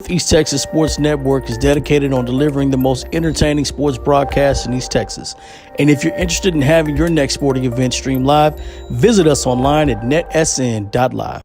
East Texas Sports Network is dedicated on delivering the most entertaining sports broadcasts in East Texas. And if you're interested in having your next sporting event streamed live, visit us online at NETsn.live.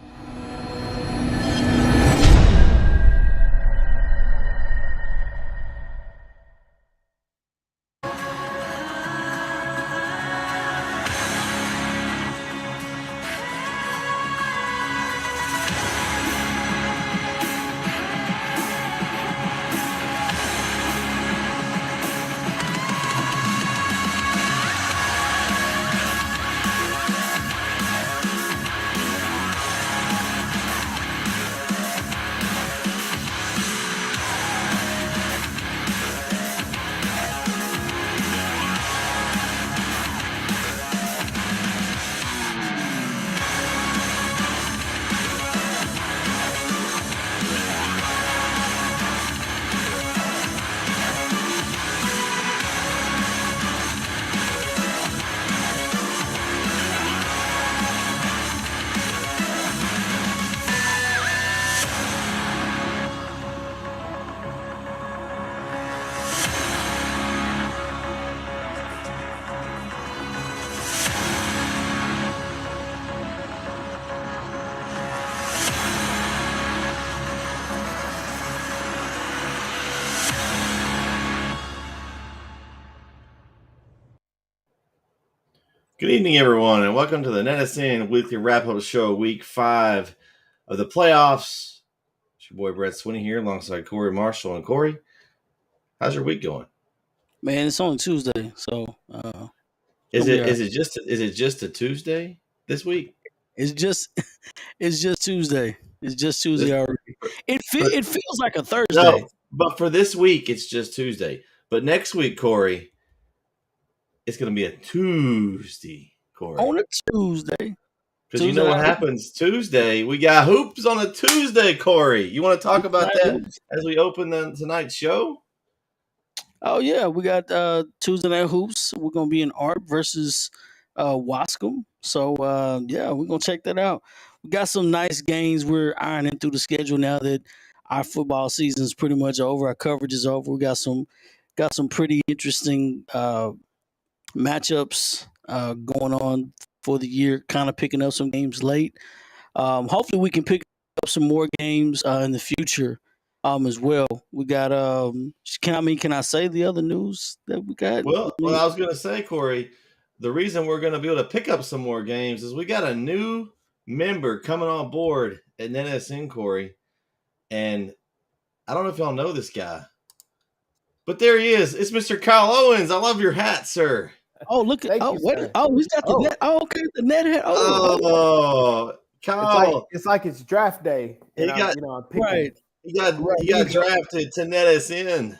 Good evening, everyone, and welcome to the NETsn Weekly Wrap-Up Show, Week 5 of the playoffs. It's your boy Bret here, alongside Corey Marshall. And Corey, how's your week going? Man, it's on Tuesday, so is it just a Tuesday this week? It's just Tuesday. It's just Tuesday already. It feels like a Thursday. No, but for this week, it's just Tuesday. But next week, Corey, it's going to be a Tuesday, Corey. On a Tuesday. Because you know what happens Tuesday? We got hoops on a Tuesday, Corey. You want to talk about that as we open tonight's show? Oh, yeah. We got Tuesday night hoops. We're going to be in Art versus Wascom. So, yeah, we're going to check that out. We got some nice games. We're ironing through the schedule now that our football season is pretty much over. Our coverage is over. We got some pretty interesting matchups going on for the year, kind of picking up some games late. Hopefully we can pick up some more games in the future as well. We got can I say the other news that we got? Well, I was going to say, Corey, the reason we're going to be able to pick up some more games is we got a new member coming on board at NETsn, Corey. And I don't know if y'all know this guy, but there he is. It's Mr. Kyle Owens. I love your hat, sir. Oh, look at he's got the net. Oh, okay, the net hat. Oh, Kyle. It's like it's draft day. He got drafted to NETsn.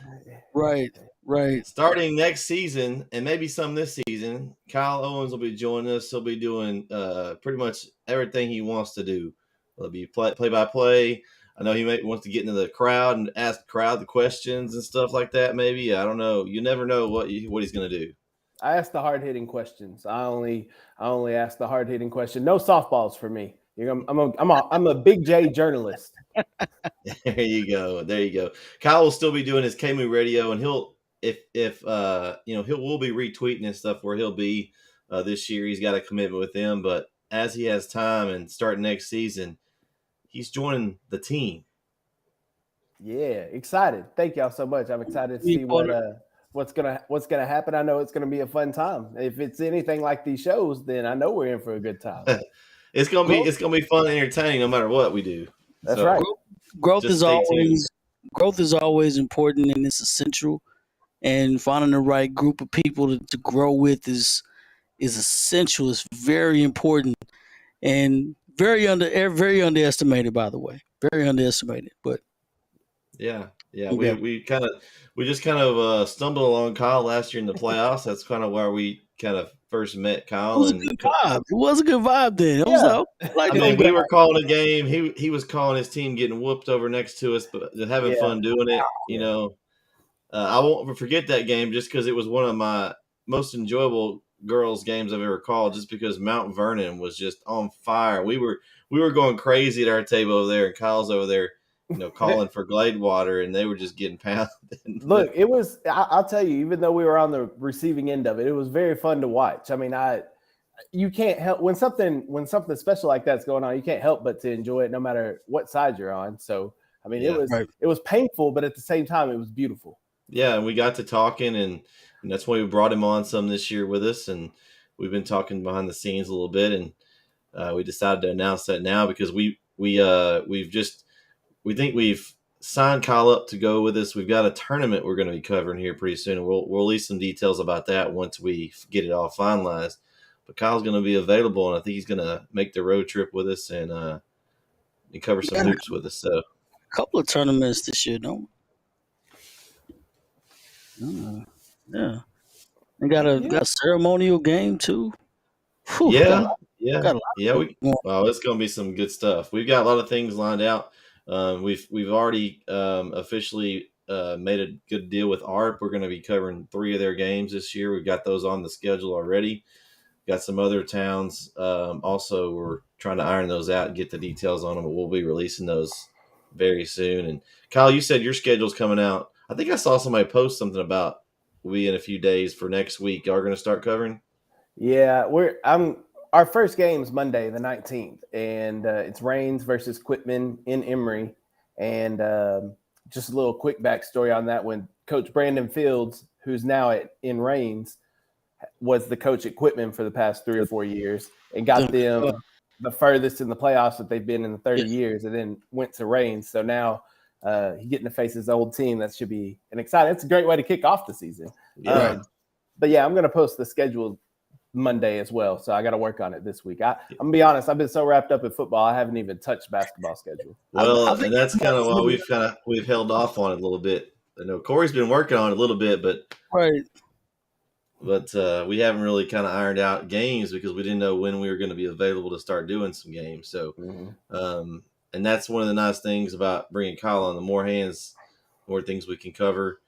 Right. Starting next season, and maybe some this season, Kyle Owens will be joining us. He'll be doing pretty much everything he wants to do. It'll be play-by-play. I know he wants to get into the crowd and ask the crowd the questions and stuff like that. Maybe, I don't know. You never know what he's going to do. I ask the hard-hitting questions. I only ask the hard-hitting question. No softballs for me. I'm a Big J journalist. There you go. Kyle will still be doing his KMU radio, and he'll will be retweeting and stuff where he'll be this year. He's got a commitment with them, but as he has time and starting next season, he's joining the team. Yeah, excited. Thank y'all so much. I'm excited to see what's gonna happen. I know it's gonna be a fun time. If it's anything like these shows, then I know we're in for a good time. It's gonna be fun and entertaining no matter what we do. That's right. Growth is always important, and it's essential. And finding the right group of people to grow with is essential. It's very important and very underestimated, by the way. Very underestimated. But yeah. We just kind of stumbled along Kyle last year in the playoffs. That's kind of where we kind of first met Kyle. It was a good vibe then. We were calling a game. He was calling his team getting whooped over next to us, but having fun doing it. You know, I won't forget that game just because it was one of my most enjoyable girls games I've ever called. Just because Mount Vernon was just on fire. We were going crazy at our table over there, and Kyle's over there calling for Glade water, and they were just getting pounded. Look, it was. I'll tell you, even though we were on the receiving end of it, it was very fun to watch. I mean, you can't help when something special like that's going on. You can't help but to enjoy it, no matter what side you're on. So, I mean, Yeah. it was painful, but at the same time, it was beautiful. Yeah, and we got to talking, and that's why we brought him on some this year with us, and we've been talking behind the scenes a little bit, and we decided to announce that now because we think we've signed Kyle up to go with us. We've got a tournament we're going to be covering here pretty soon, and we'll release some details about that once we get it all finalized. But Kyle's going to be available, and I think he's going to make the road trip with us and cover some hoops with us. So, a couple of tournaments this year, don't we? Yeah. And got a ceremonial game too. Whew, yeah. Well, it's going to be some good stuff. We've got a lot of things lined out. We've already officially made a good deal with ARP. We're going to be covering 3 of their games this year. We've got those on the schedule already. Got some other towns. Also, we're trying to iron those out and get the details on them, but we'll be releasing those very soon. And Kyle, you said your schedule's coming out. I think I saw somebody post something about we in a few days for next week. Y'all going to start covering? Yeah, our first game's Monday, the 19th, and it's Rains versus Quitman in Emory. And just a little quick backstory on that one. Coach Brandon Fields, who's now in Rains, was the coach at Quitman for the past 3 or 4 years and got them the furthest in the playoffs that they've been in the 30 years, and then went to Rains. So now he's getting to face his old team. That should be an exciting. It's a great way to kick off the season. Yeah. But yeah, I'm going to post the schedule Monday as well, so I got to work on it this week. I'm gonna be honest, I've been so wrapped up in football, I haven't even touched basketball schedule. Well, and that's kind of why we've held off on it a little bit. I know Corey's been working on it a little bit, but we haven't really kind of ironed out games because we didn't know when we were going to be available to start doing some games. So, and that's one of the nice things about bringing Kyle on. The more hands, more things we can cover.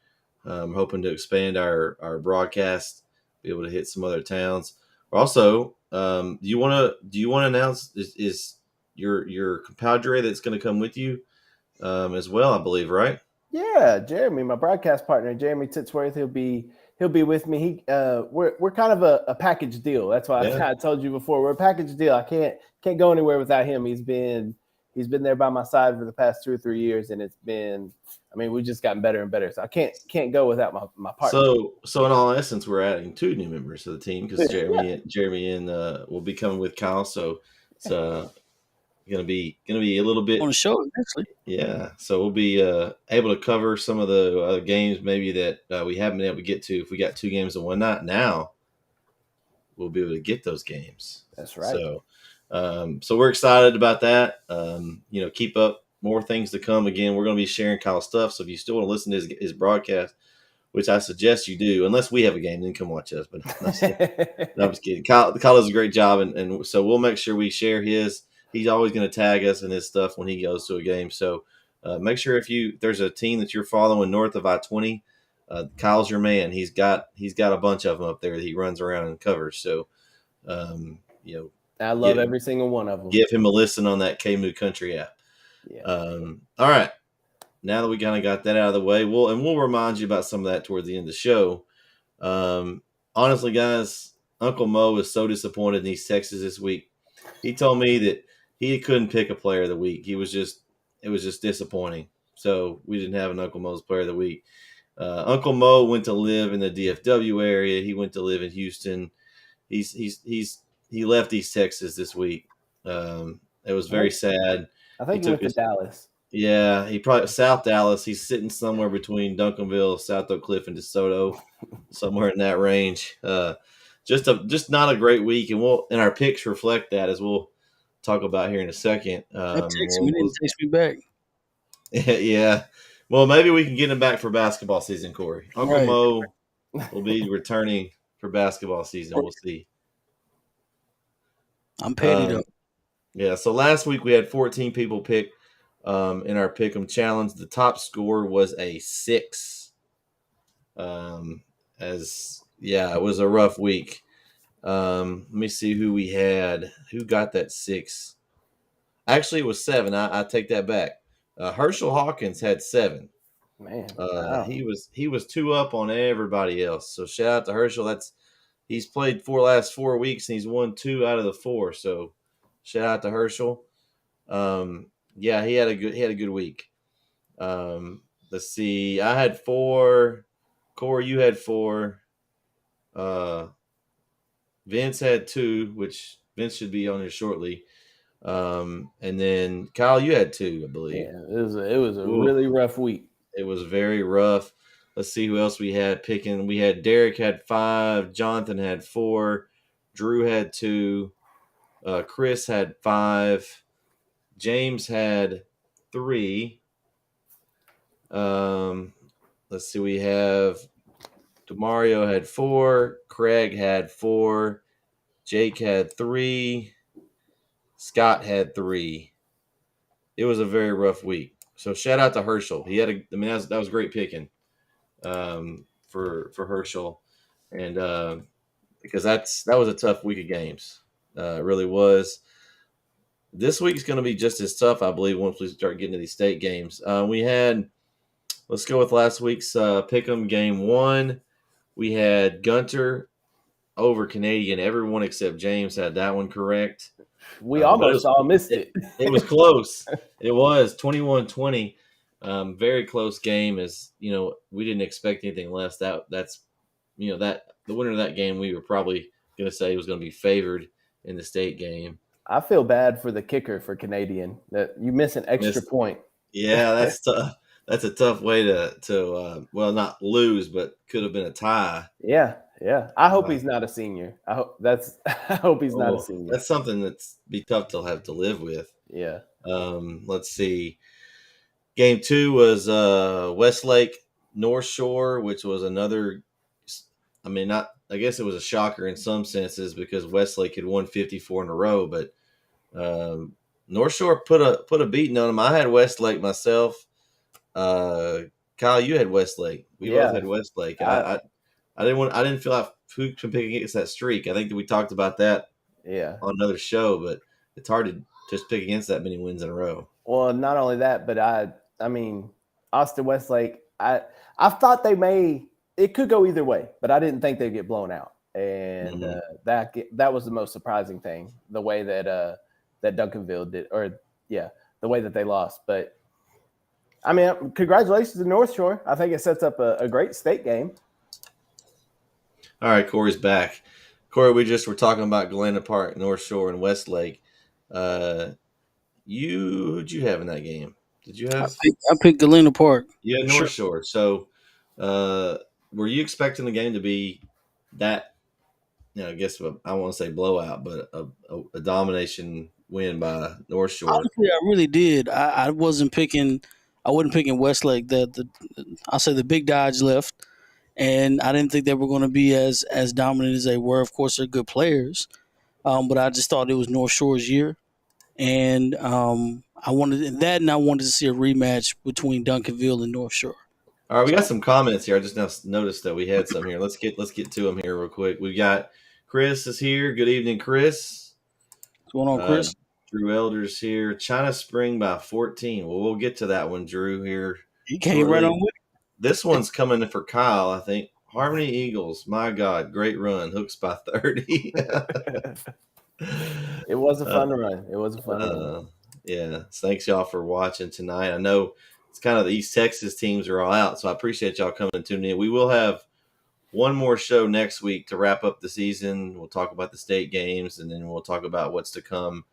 Hoping to expand our broadcast, be able to hit some other towns. Also, do you want to announce is your compadre that's going to come with you as well? I believe, right? Yeah, Jeremy, my broadcast partner, Jeremy Titsworth, he'll be with me. We're kind of a package deal. That's why I told you before, we're a package deal. I can't go anywhere without him. He's been there by my side for the past 2 or 3 years, and it's been. I mean, we've just gotten better and better. So I can't go without my partner. So in all essence, we're adding 2 new members to the team because Jeremy and will be coming with Kyle. So it's gonna be a little bit on the show eventually. Yeah, so we'll be able to cover some of the other games maybe that we haven't been able to get to. If we got 2 games in one night, now we'll be able to get those games. That's right. So we're excited about that. Keep up. More things to come. Again, we're going to be sharing Kyle's stuff. So if you still want to listen to his broadcast, which I suggest you do, unless we have a game, then come watch us. But no, I'm just kidding. Kyle does a great job, and so we'll make sure we share his. He's always going to tag us in his stuff when he goes to a game. So make sure if there's a team that you're following north of I-20, Kyle's your man. He's got a bunch of them up there that he runs around and covers. So I love every single one of them. Give him a listen on that KMU Country app. Yeah. All right. Now that we kind of got that out of the way, we'll remind you about some of that towards the end of the show. Honestly, guys, Uncle Mo is so disappointed in East Texas this week. He told me that he couldn't pick a player of the week. It was just disappointing. So we didn't have an Uncle Mo's player of the week. Uncle Mo went to live in the DFW area. He went to live in Houston. He left East Texas this week. It was very sad. I think he went to Dallas. Yeah, he probably South Dallas. He's sitting somewhere between Duncanville, South Oak Cliff, and DeSoto, somewhere in that range. Just not a great week, and our picks reflect that, as we'll talk about here in a second. Takes me back. Yeah. Well, maybe we can get him back for basketball season, Corey. Uncle Mo will be returning for basketball season. We'll see. I'm paid up. Yeah, so last week we had 14 people pick in our Pick'em Challenge. The top score was a 6. It was a rough week. Let me see who we had. Who got that 6? Actually, it was 7. I take that back. Herschel Hawkins had 7. Man, wow. He was 2 up on everybody else. So shout out to Herschel. He's played last 4 weeks and he's won 2 out of the 4. So shout out to Herschel. Yeah, he had a good week. Let's see. I had 4. Corey, you had 4. Vince had 2, which Vince should be on here shortly. And then Kyle, you had 2, I believe. Yeah, it was a really rough week. It was very rough. Let's see who else we had picking. We had Derek had 5, Jonathan had 4, Drew had 2, Chris had 5, James had 3. Let's see, we have Demario had 4, Craig had 4, Jake had 3, Scott had 3. It was a very rough week. So shout out to Herschel. He had that was great picking for Herschel, and because that was a tough week of games. It really was. This week's going to be just as tough, I believe, once we start getting to these state games. Let's go with last week's pick'em game 1. We had Gunter over Canadian. Everyone except James had that one correct. We almost all missed it. It was close. It was 21-20. Very close game. As you know, we didn't expect anything less. That's the winner of that game, we were probably going to say was going to be favored in the state game. I feel bad for the kicker for Canadian that you miss an extra point. Yeah, that's tough. That's a tough way to not lose, but could have been a tie. Yeah. I hope he's not a senior. I hope he's not a senior. That's something that's be tough to have to live with. Yeah. Let's see. Game 2 was Westlake North Shore, which was another. I guess it was a shocker in some senses because Westlake had won 54 in a row, but North Shore put a beating on them. I had Westlake myself. Kyle, you had Westlake. We both had Westlake. I didn't feel like who can pick against that streak. I think that we talked about that on another show, but it's hard to just pick against that many wins in a row. Well, not only that, but I mean, Austin Westlake, I thought it could go either way, but I didn't think they'd get blown out. And that was the most surprising thing, the way that Duncanville did, the way that they lost. But I mean, congratulations to North Shore. I think it sets up a great state game. All right, Corey's back. Corey, we just were talking about Galena Park, North Shore, and Westlake. Who'd you have in that game? Did you have? I picked Galena Park. You had North Shore. So, were you expecting the game to be that? I guess I want to say blowout, but a domination win by North Shore. Honestly, I really did. I wasn't picking. I wasn't picking Westlake. I'll say the Big Dodge left, and I didn't think they were going to be as dominant as they were. Of course, they're good players, but I just thought it was North Shore's year, and I wanted to see a rematch between Duncanville and North Shore. All right, we got some comments here. I just now noticed that we had some here. Let's get to them here real quick. We got Chris is here. Good evening, Chris. What's going on, Chris? Drew Elders here. China Spring by 14. Well, we'll get to that one, Drew, here. You came right on with it. This one's coming for Kyle, I think. Harmony Eagles. My God, great run. Hooks by 30. It was a fun run. It was a fun run. Yeah. Thanks, y'all, for watching tonight. I know it's kind of the East Texas teams are all out, so I appreciate y'all coming and tuning in. We will have one more show next week to wrap up the season. We'll talk about the state games, and then we'll talk about what's to come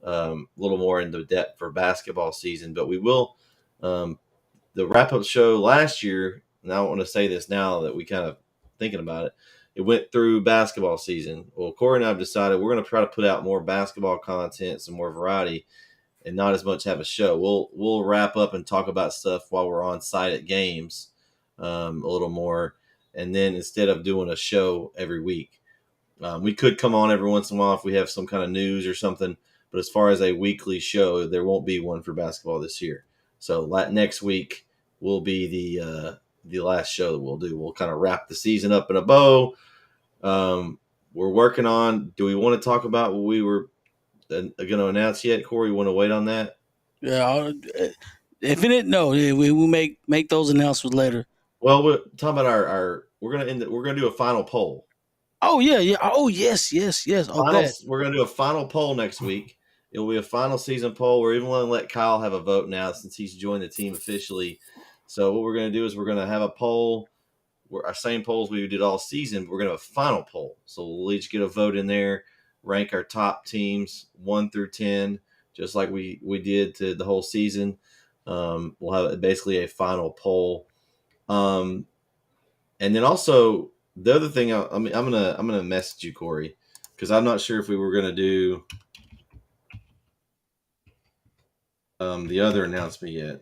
a little more into depth for basketball season. But we will the wrap-up show last year, and I want to say this now that we kind of thinking about it, it went through basketball season. Well, Corey and I have decided we're going to try to put out more basketball content, some more variety, and not as much have a show. We'll wrap up and talk about stuff while we're on site at games a little more. And then instead of doing a show every week, we could come on every once in a while if we have some kind of news or something. But as far as a weekly show, there won't be one for basketball this year. So next week will be the last show that we'll do. We'll kind of wrap the season up in a bow. We're working on. Do we want to talk about what we were going to announce yet, Corey? You want to wait on that? Yeah, If it didn't, no, we will make those announcements later. Well, we're talking about our we're gonna do a final poll. Oh yeah, yeah. Oh yes. Oh, bet. We're gonna do a final poll next week. It will be a final season poll. We're even going to let Kyle have a vote now since he's joined the team officially. So what we're going to do is we're going to have a poll. Our same polls we did all season. But we're going to have a final poll. So we'll each get a vote in there, rank our top teams 1 through 10, just like we did to the whole season. We'll have basically a final poll. And then also the other thing, I'm gonna message you, Corey, because I'm not sure if we were gonna do the other announcement yet.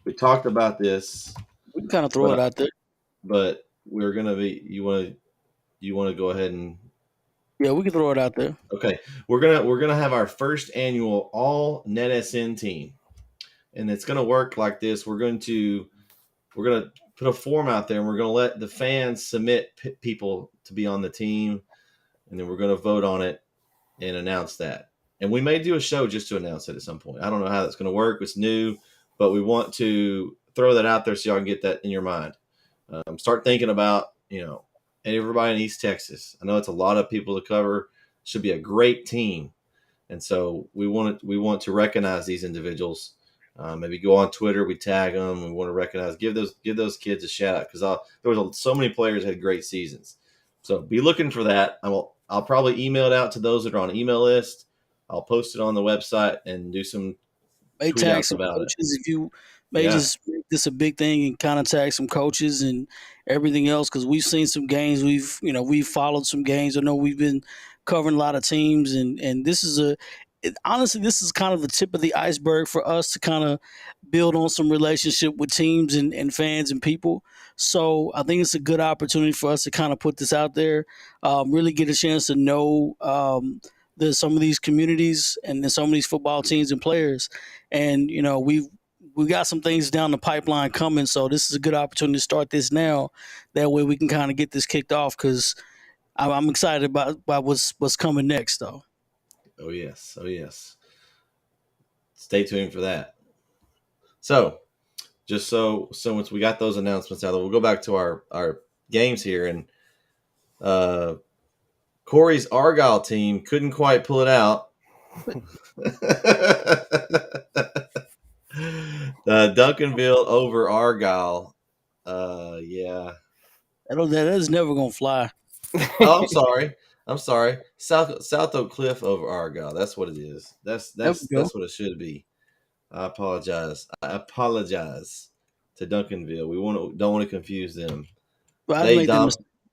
We talked about this. We can kind of throw it out there. But we're gonna be. You want to go ahead and. Yeah, we can throw it out there. Okay, we're gonna have our first annual all NETsn team, and it's gonna work like this. We're gonna put a form out there, and we're gonna let the fans submit people to be on the team, and then we're gonna vote on it and announce that. And we may do a show just to announce it at some point. I don't know how that's gonna work. It's new, but we want to throw that out there so y'all can get that in your mind. Start thinking about everybody in East Texas. I know it's a lot of people to cover. Should be a great team, and so we want to recognize these individuals. Maybe go on Twitter, we tag them. We want to recognize, give those kids a shout out because there was so many players that had great seasons. So be looking for that. I'll probably email it out to those that are on the email list. I'll post it on the website and do some tweet tag some coaches if you may just make this a big thing and kind of tag some coaches and everything else because we've seen some games. We've followed some games. I know we've been covering a lot of teams and this is honestly, this is kind of the tip of the iceberg for us to kind of build on some relationship with teams and fans and people. So I think it's a good opportunity for us to kind of put this out there, really get a chance to know there's some of these communities and some of these football teams and players. And, we've got some things down the pipeline coming. So this is a good opportunity to start this now. That way we can kind of get this kicked off because I'm excited about what's coming next, though. Oh, yes. Stay tuned for that. So, just so once we got those announcements out, we'll go back to our games here. And Corey's Argyle team couldn't quite pull it out. Duncanville over Argyle. Yeah. That is never going to fly. Oh, I'm sorry. South Oak Cliff over Argyle. That's what it is. That's what it should be. I apologize to Duncanville. Don't want to confuse them. Well,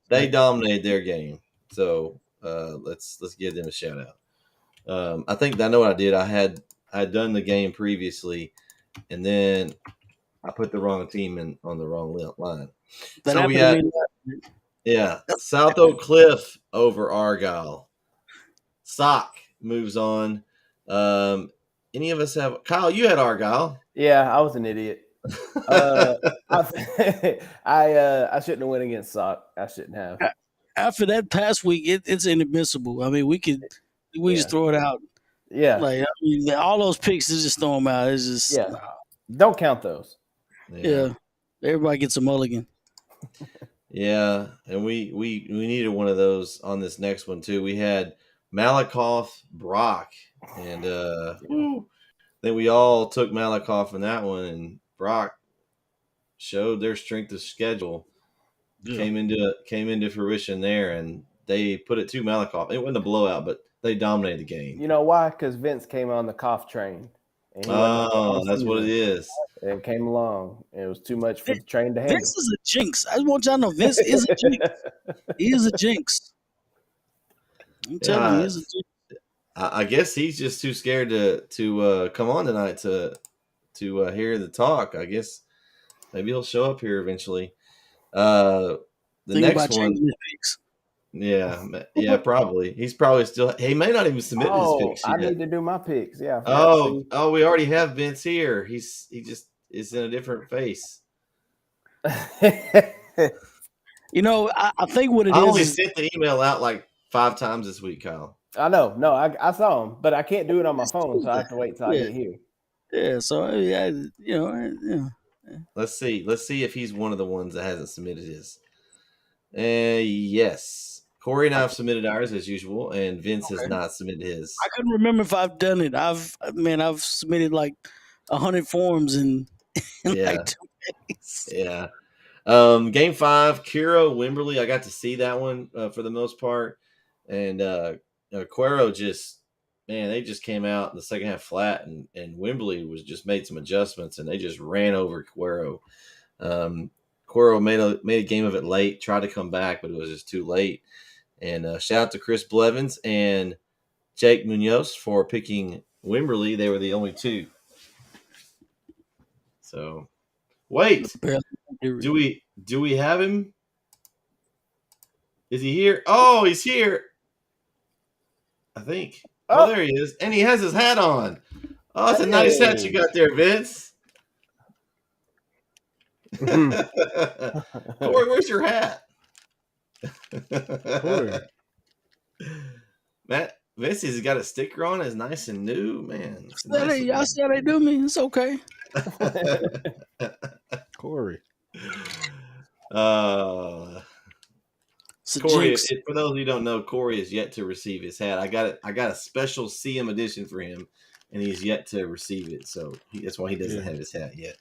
they dominated their game. So let's give them a shout out. I think I know what I did. I had done the game previously, and then I put the wrong team on the wrong line. So we had South Oak Cliff over Argyle. Sock moves on. Any of us have Kyle? You had Argyle. Yeah, I was an idiot. I shouldn't have went against Sock. I shouldn't have. After that past week, it's inadmissible. I mean, we just throw it out. Yeah, all those picks is just throw them out. It's just don't count those. Yeah, everybody gets a mulligan. Yeah, and we needed one of those on this next one too. We had Malakoff Brock, and then we all took Malakoff in that one, and Brock showed their strength of schedule. Yeah. Came into fruition there, and they put it to Malakoff. It wasn't a blowout, but they dominated the game. You know why? Because Vince came on the cough train. Oh, that's what it is. And it came along. And it was too much for the train to handle. Vince is a jinx. I want y'all to know Vince is a jinx. He is a jinx. I'm telling you, he's a jinx. I guess he's just too scared to come on tonight to hear the talk. I guess maybe he'll show up here eventually. The next one. Yeah, probably. He's probably still. He may not even submit his picks yet. I need to do my picks. Yeah. Oh, we already have Vince here. He just is in a different face. I think what it is. I only sent the email out like 5 times this week, Kyle. I know. No, I saw him, but I can't do it on my phone, so I have to wait till I get here. Yeah, so yeah, yeah. Let's see. Let's see if he's one of the ones that hasn't submitted his. Yes. Corey and I have submitted ours as usual, and Vince has Okay. not submitted I his. couldn't remember if I've done it. I've submitted like 100 forms in like Yeah. 2 days. Yeah. Game 5, Kiro Wimberley. I got to see that one for the most part, and Cuero just, man, they just came out in the second half flat, and Wimberley was just made some adjustments, and they just ran over Cuero. Um, Cuero made a game of it late, tried to come back, but it was just too late. And shout out to Chris Blevins and Jake Munoz for picking Wimberley. They were the only two. So wait, Barely do it. do we have him? Is he here? Oh, he's here. I think. Oh, Oh, there he is. And he has his hat on. Oh, it's a nice hat you hey. got there, Vince. Corey, where's your hat? Corey. Matt, Vince has got a sticker on. It's nice and new. Man, it's nice. Y'all see how they do me? It's okay. Corey. It's a Corey, jinx. for those who don't know, Corey is yet to receive his hat. I got a special CM edition for him, and he's yet to receive it. So that's why he doesn't have his hat yet.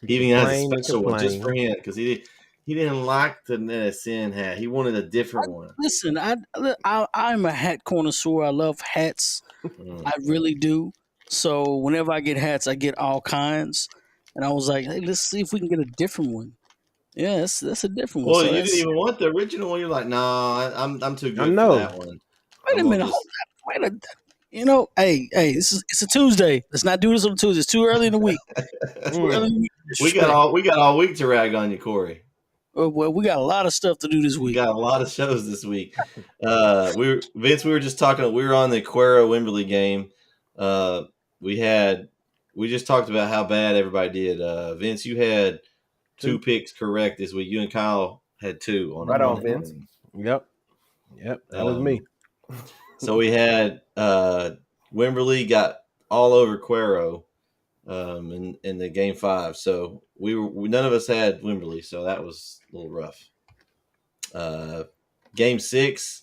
He even has a Complain and special one just for complain. him because he didn't like the NETsn hat. He wanted a different one. Listen, I'm a hat connoisseur. I love hats. Mm. I really do. So whenever I get hats, I get all kinds. And I was like, hey, let's see if we can get a different one. Yeah, that's a different one. Well, So you didn't that's even want the original one. You're like, nah, I'm too I good for know. that one. wait a I'm gonna minute. just Wait a hey, it's a Tuesday. Let's not do this on a Tuesday. It's too early in the week. Too early in the week. we got all week to rag on you, Corey. Well, we got a lot of stuff to do this We week. got a lot of shows this week. Vince. We were just talking. We were on the Cuero Wimberley game. We just talked about how bad everybody did. Vince, you had two picks correct this week. You and Kyle had two on Right them. on, Vince. Yep. That was me. So we had Wimberley got all over Cuero in the game 5. So none of us had Wimberley, so that was a little rough. Game 6,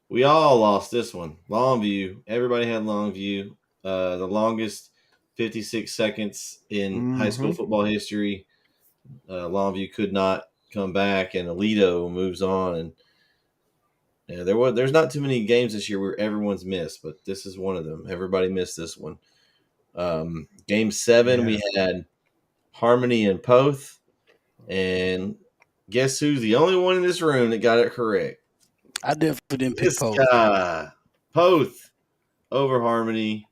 we all lost this one. Longview, everybody had Longview. The longest 56 seconds in high school football history. Longview could not come back, and Alito moves on. And there's not too many games this year where everyone's missed, but this is one of them. Everybody missed this one. Game 7, we had Harmony and Poth, and guess who's the only one in this room that got it correct? I definitely didn't pick This Poe. guy, Poth over Harmony.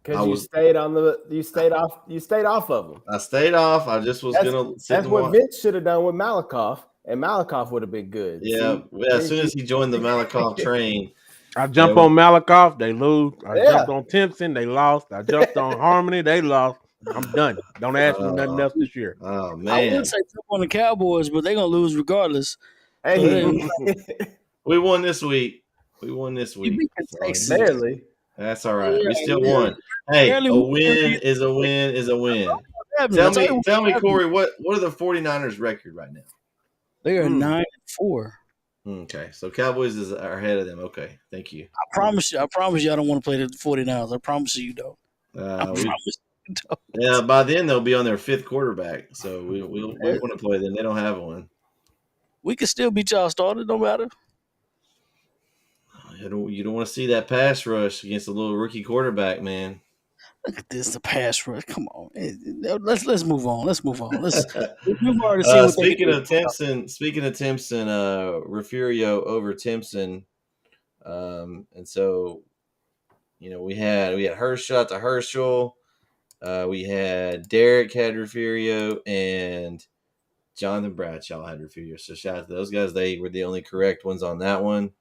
Because you stayed off of them. I stayed off. I just was gonna sit That's and what watch. Vince should have done with Malakoff, and Malakoff would have been good. Yeah, as soon as he joined the Malakoff train, I jumped on Malakoff, they lose. I jumped on Timpson, they lost. I jumped on Harmony, they lost. I'm done. Don't ask me nothing else this year. Oh I man, would say jump on the Cowboys, but they're gonna lose regardless. Hey, we won this week. We beat Texas. barely. That's all right. Yeah, We still yeah. won. Hey, Barely a won. win is a win is a win. Tell me, Corey, what are the 49ers record right now? They are 9-4. Okay, so Cowboys are ahead of them. Okay, thank you. I promise you, I don't want to play the 49ers. I promise you don't. Yeah, by then they'll be on their 5th quarterback, so we want to play them. They don't have one. We can still beat y'all started, no matter. You don't want to see that pass rush against a little rookie quarterback, man. Look at this, the pass rush. Come on, let's move on. Let's move on. We've already seen what speaking of Timpson, Refurio over Timpson, and so we had Hershot to Herschel, we had Derek had Refurio, and Jonathan Bradshaw had Refurio. So shout out to those guys; they were the only correct ones on that one.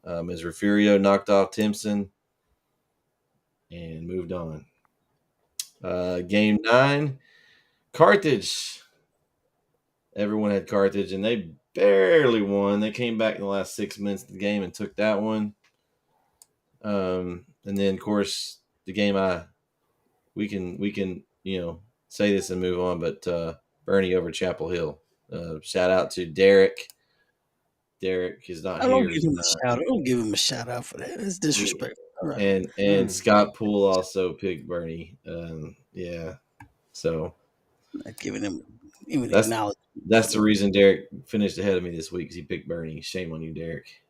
As Refurio knocked off Timpson and moved on. Game 9, Carthage. Everyone had Carthage, and they barely won. They came back in the last 6 minutes of the game and took that one. And then, of course, the game I we can say this and move on. But Bernie over Chapel Hill. Shout out to Derek. Derek is not I don't here. give him a shout out. I don't give him a shout out for that. It's disrespectful. All right. And Scott Poole also picked Bernie. Yeah. So Not giving him even That's- acknowledgement. that's the reason Derek finished ahead of me this week, because he picked Bernie. Shame on you, Derek.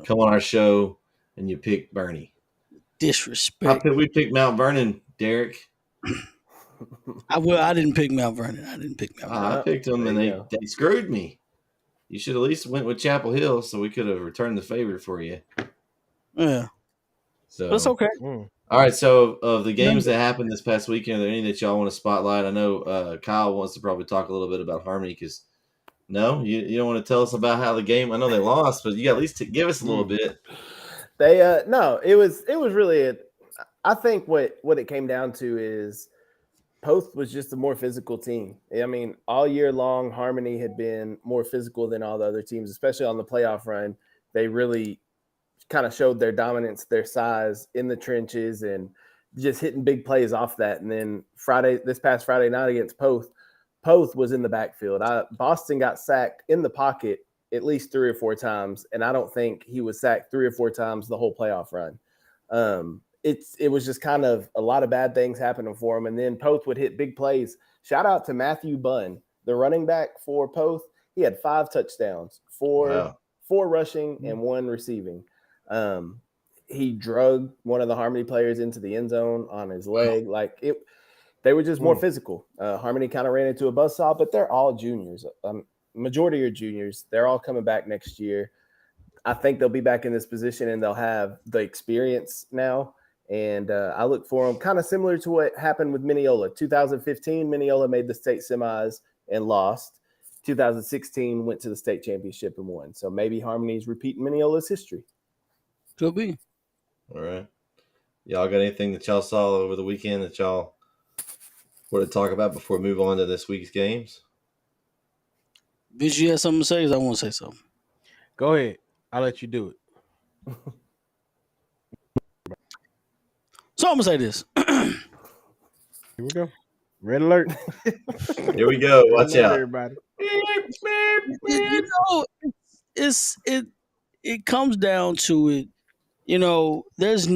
Come on our show and you picked Bernie. How Disrespect. could we pick Mount Vernon, Derek? I didn't pick Mount Vernon. I didn't pick Mount Vernon. I picked them and they screwed me. You should at least went with Chapel Hill, so we could have returned the favor for you. Yeah. So That's okay. All right, so of the games that happened this past weekend, are there any that y'all want to spotlight? I know Kyle wants to probably talk a little bit about Harmony, because you don't want to tell us about how the game. I know they lost, but you got at least to give us a little bit. They no, it was really I think what it came down to is Post was just a more physical team. I mean, all year long, Harmony had been more physical than all the other teams, especially on the playoff run. They really kind of showed their dominance, their size in the trenches, and just hitting big plays off that. And then this past Friday night against Post was in the backfield. Boston got sacked in the pocket at least 3 or 4 times, and I don't think he was sacked 3 or 4 times the whole playoff run. It was just kind of a lot of bad things happening for him, and then Post would hit big plays. Shout out to Matthew Bunn, the running back for Post. He had 5 touchdowns, 4 rushing and 1 receiving. He drug one of the Harmony players into the end zone on his leg. They were just more physical. Harmony kind of ran into a buzzsaw, but they're all juniors. Majority are juniors. They're all coming back next year. I think they'll be back in this position and they'll have the experience now. And I look for them kind of similar to what happened with Mineola. 2015, Mineola made the state semis and lost. 2016 went to the state championship and won. So maybe Harmony's repeating Mineola's history. Could be. All right. Y'all got anything that y'all saw over the weekend that y'all want to talk about before we move on to this week's games? Bitch, you have something to say? 'Cause I want to say something. Go ahead. I'll let you do it. So I'm going to say this. Here we go. Red alert. Here we go. Watch Red alert, out. everybody. It comes down to it. There's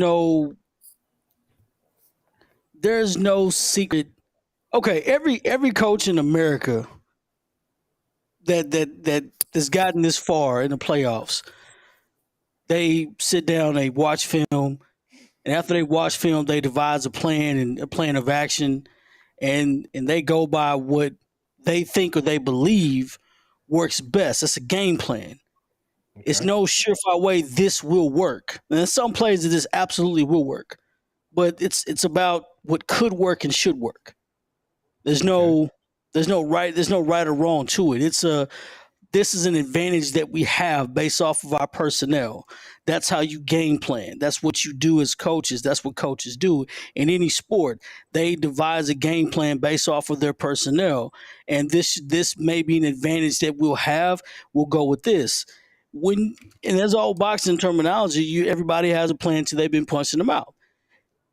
no secret. Okay, every coach in America that's gotten this far in the playoffs, they sit down, they watch film, and after they watch film, they devise a plan and a plan of action, and they go by what they think or they believe works best. It's a game plan. Okay. It's no surefire way this will work. And there's some plays that this absolutely will work, but it's about what could work and should work. There's no right or wrong to it. This is an advantage that we have based off of our personnel. That's how you game plan. That's what you do as coaches. That's what coaches do in any sport. They devise a game plan based off of their personnel. And this may be an advantage that we'll have. We'll go with this. And there's all boxing terminology. Everybody has a plan until they've been punched in the mouth.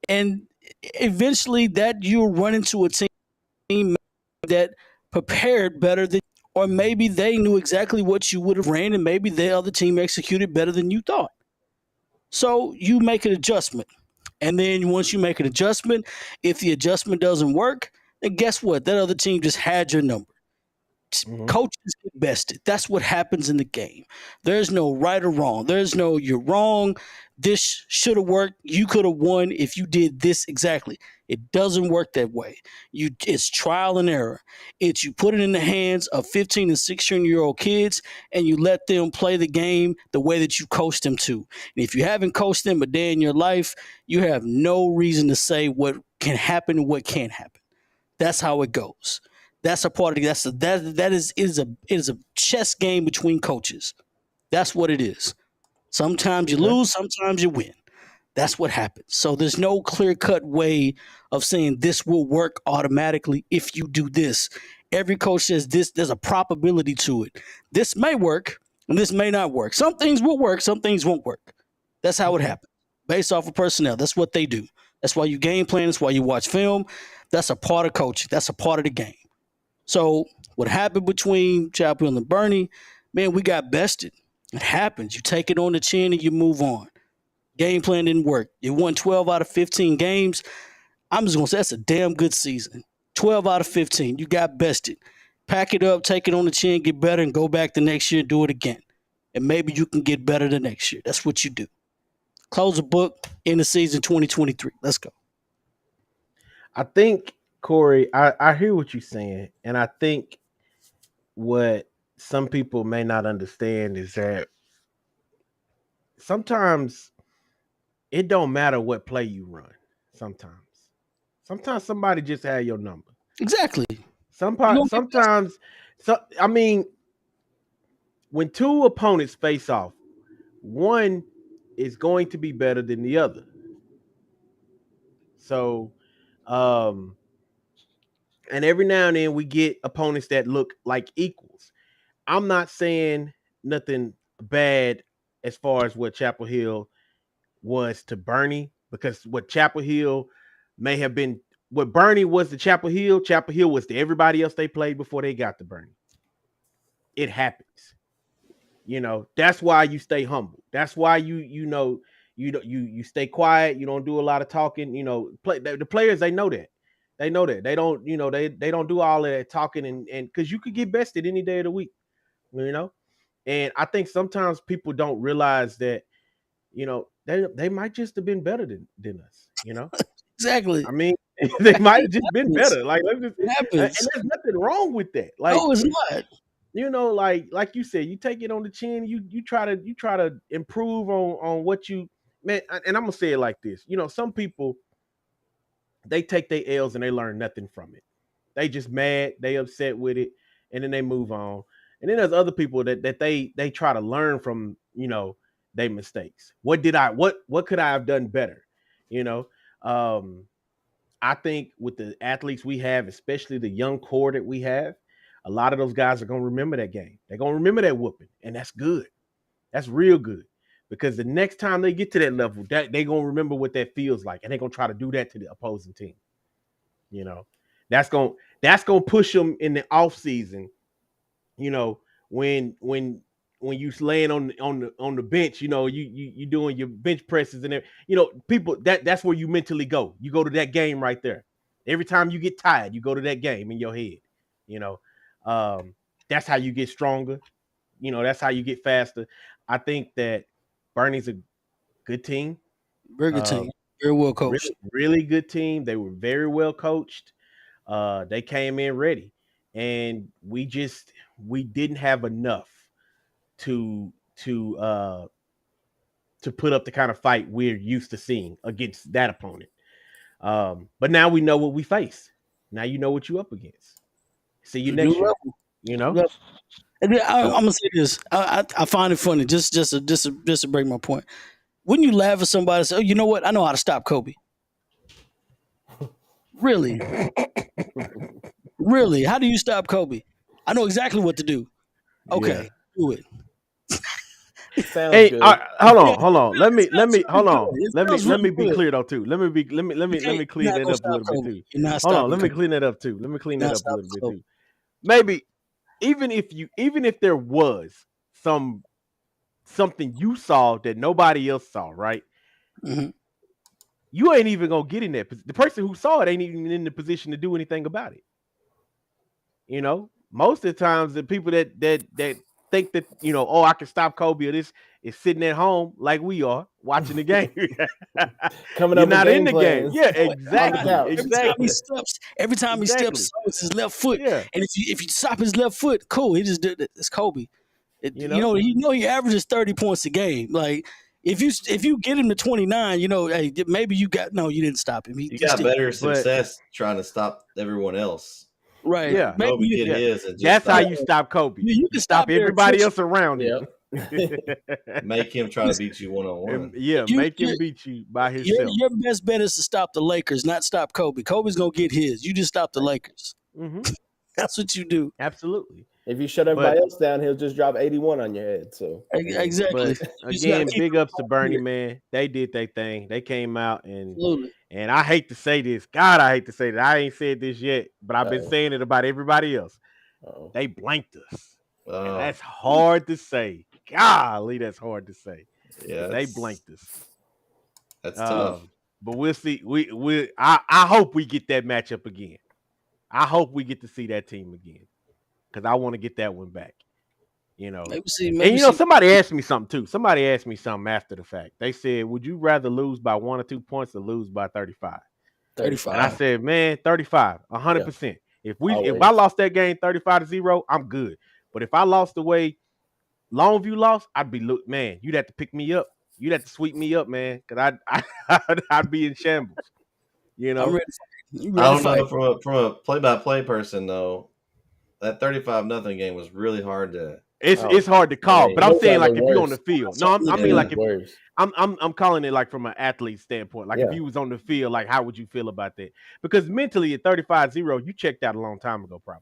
And eventually that you'll run into a team that prepared better than, or maybe they knew exactly what you would have ran, and maybe the other team executed better than you thought. So you make an adjustment. And then once you make an adjustment, if the adjustment doesn't work, then guess what? That other team just had your number. Mm-hmm. Coaches get bested. That's what happens in the game. There's no right or wrong. There's no you're wrong. This should have worked. You could have won if you did this exactly. It doesn't work that way. It's trial and error. You put it in the hands of 15 and 16-year-old kids, and you let them play the game the way that you coached them to. And if you haven't coached them a day in your life, you have no reason to say what can happen and what can't happen. That's how it goes. That's a part of it. That is a chess game between coaches. That's what it is. Sometimes you lose, sometimes you win. That's what happens. So there's no clear-cut way of saying this will work automatically if you do this. Every coach says this. There's a probability to it. This may work, and this may not work. Some things will work, some things won't work. That's how it happens, based off of personnel. That's what they do. That's why you game plan. That's why you watch film. That's a part of coaching. That's a part of the game. So what happened between Chapel and Bernie, man, we got bested. It happens. You take it on the chin and you move on. Game plan didn't work. You won 12 out of 15 games. I'm just gonna say that's a damn good season. 12 out of 15. You got bested. Pack it up, take it on the chin, get better, and go back the next year and do it again. And maybe you can get better the next year. That's what you do. Close the book in the season 2023. Let's go. I think, Corey, I hear what you're saying, and I think what some people may not understand is that sometimes it don't matter what play you run. Sometimes somebody just had your number. Exactly. Sometimes, I mean, when two opponents face off, one is going to be better than the other. So, and every now and then we get opponents that look like equals. I'm not saying nothing bad as far as what Chapel Hill was to Bernie, because what Chapel Hill may have been, what Bernie was to Chapel Hill was to everybody else they played before they got to Bernie. It happens. That's why you stay humble. That's why you stay quiet. You don't do a lot of talking. The players, they know that. They know that. They don't, they don't do all of that talking and because you could get bested any day of the week. And I think sometimes people don't realize that, they might just have been better than us, Exactly. I mean, they might have just been better. Like, and happens. there's nothing wrong with that. Like, no, it's not. Like you said, you take it on the chin, you try to improve on what you, man. And I'm gonna say it like this. Some people, they take their L's and they learn nothing from it. They just mad, they upset with it, and then they move on. And then there's other people that they try to learn from, their mistakes. What could I have done better? I think with the athletes we have, especially the young core that we have, a lot of those guys are going to remember that game. They're going to remember that whooping, and that's good. That's real good, because the next time they get to that level, that they're going to remember what that feels like, and they're going to try to do that to the opposing team. That's going to push them in the off season. When you laying on the bench, you doing your bench presses and people, that's where you mentally go. You go to that game right there. Every time you get tired, you go to that game in your head. That's how you get stronger. That's how you get faster. I think that Bernie's a good team. Very good team. Very well coached. Really good team. They were very well coached. They came in ready, and we didn't have enough to put up the kind of fight we're used to seeing against that opponent. But now we know what we face. Now you know what you're up against. See you next year. And then I'm gonna say this. I find it funny, just to break my point. Wouldn't you laugh at somebody and say, "Oh, you know what? I know how to stop Kobe." Really? Really? How do you stop Kobe? I know exactly what to do. Okay, do it. Hey, hold on. Let me be clear though too. Let me clean that up a little bit too. Hold on, let me clean that up too. A little bit too. Maybe even if there was something you saw that nobody else saw, right? Mm-hmm. You ain't even gonna get in that. The person who saw it ain't even in the position to do anything about it. Most of the times the people that think that, I can stop Kobe or this is sitting at home like we are watching the game. Coming up, not in the plans. game. Yeah, exactly. Every time he steps with his left foot, and if you stop his left foot, cool. He just did it. It's Kobe. He averages 30 points a game. Like if you get him to 29, hey, maybe you didn't stop him. You got better success trying to stop everyone else. Right. Yeah. Kobe did his. And that's how you stop Kobe. You can stop everybody else around him. Make him try to beat you one-on-one. Make him beat you by himself. Your best bet is to stop the Lakers, not stop Kobe. Kobe's going to get his. You just stop the Lakers. Mm-hmm. That's what you do. Absolutely. If you shut everybody else down, he'll just drop 81 on your head. So Exactly. But again, big ups to Bernie, man. They did their thing. They came out Absolutely. and I hate to say this. God, I hate to say that. I ain't said this yet, but I've been saying it about everybody else. They blanked us. And that's hard to say. Golly, that's hard to say. Yeah, They blanked us. That's tough. But we'll see. I hope we get that matchup again. I hope we get to see that team again. Because I want to get that one back. You know, somebody asked me something too. Somebody asked me something after the fact. They said, would you rather lose by 1 or 2 points or lose by 35? 35. And I said, man, 35, 100%. Yeah. If I lost that game 35-0, I'm good. But if I lost the way Longview lost, I'd be, man, you'd have to pick me up. You'd have to sweep me up, man, because I'd be in shambles. You know, I'm ready. I don't know from a play-by-play person though. That 35-0 game was really hard to. It's hard to call, but I'm saying like if you're on the field. No, I mean like if I'm calling it like from an athlete standpoint. Like if you was on the field, like how would you feel about that? Because mentally at 35-0, you checked out a long time ago, probably.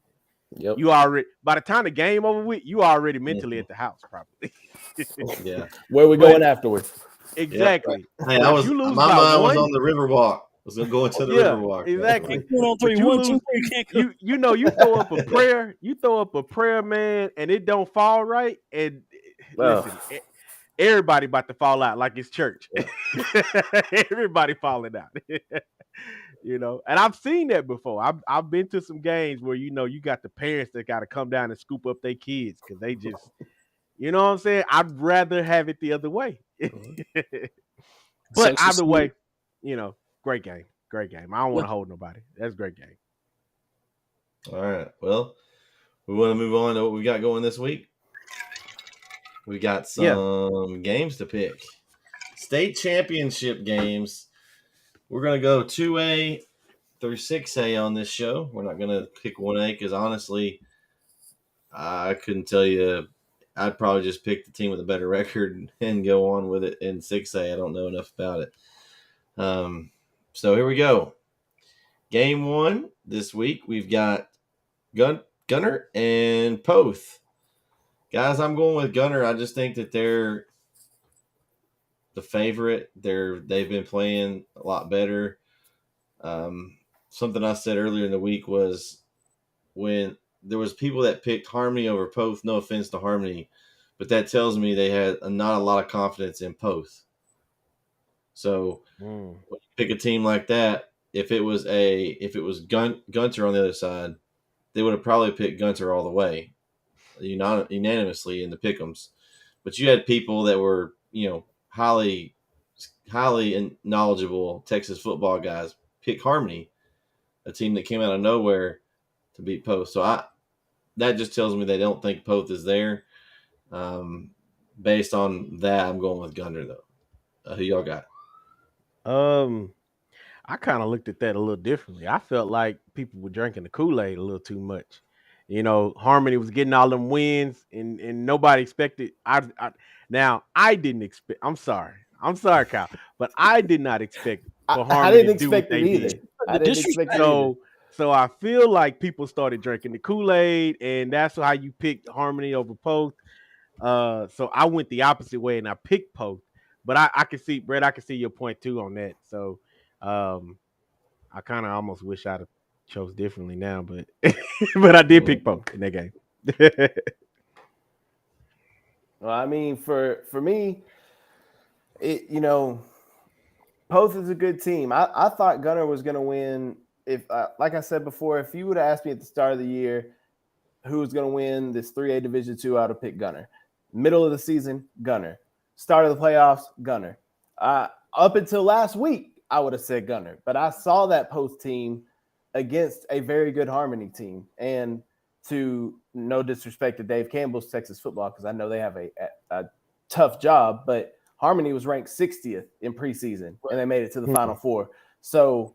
Yep. You already by the time the game over with, you already mentally at the house, probably. Yeah. Where we going afterwards? Exactly. Yep. Hey, my mind was on the Riverwalk. I was gonna go into the Riverwalk. Exactly. You throw up a prayer. You throw up a prayer, man, and it don't fall right. And listen, everybody about to fall out like it's church. Yeah. Everybody falling out. You know, and I've seen that before. I've been to some games where you got the parents that got to come down and scoop up their kids because they just, you know what I'm saying. I'd rather have it the other way. But either way, great game. Great game. I don't want to hold nobody. That's a great game. All right. Well, we want to move on to what we got going this week. We got some games to pick. State championship games. We're going to go 2A through 6A on this show. We're not going to pick 1A because honestly, I couldn't tell you. I'd probably just pick the team with a better record and go on with it in 6A. I don't know enough about it. So here we go. Game 1 this week, we've got Gunner and Poth. Guys, I'm going with Gunner. I just think that they're the favorite. They've been playing a lot better. Something I said earlier in the week was when there was people that picked Harmony over Poth. No offense to Harmony, but that tells me they had not a lot of confidence in Poth. So when you pick a team like that, if it was Gunter on the other side, they would have probably picked Gunter all the way, unanimously in the pick'ems. But you had people that were, highly and knowledgeable Texas football guys pick Harmony, a team that came out of nowhere to beat Poth. So that just tells me they don't think Poth is there. Based on that, I'm going with Gunter though. Who y'all got? I kind of looked at that a little differently. I felt like people were drinking the Kool-Aid a little too much. Harmony was getting all them wins, and nobody expected. I didn't expect. I'm sorry, Kyle, but I did not expect for Harmony to do what they did. I didn't expect it either. So I feel like people started drinking the Kool-Aid, and that's how you picked Harmony over Poth. So I went the opposite way, and I picked Poth. But I can see, Bret, I can see your point too on that. So I kind of almost wish I'd have chose differently now, but but I did pick Poth in that game. Well, I mean, for me, Poth is a good team. I thought Gunner was going to win. If like I said before, if you would have asked me at the start of the year who was going to win this 3A Division II, I would have picked Gunner. Middle of the season, Gunner. Start of the playoffs, Gunner. Up until last week, I would have said Gunner. But I saw that Poth team against a very good Harmony team. And to no disrespect to Dave Campbell's Texas football, because I know they have a tough job, but Harmony was ranked 60th in preseason, and they made it to the Final Four. So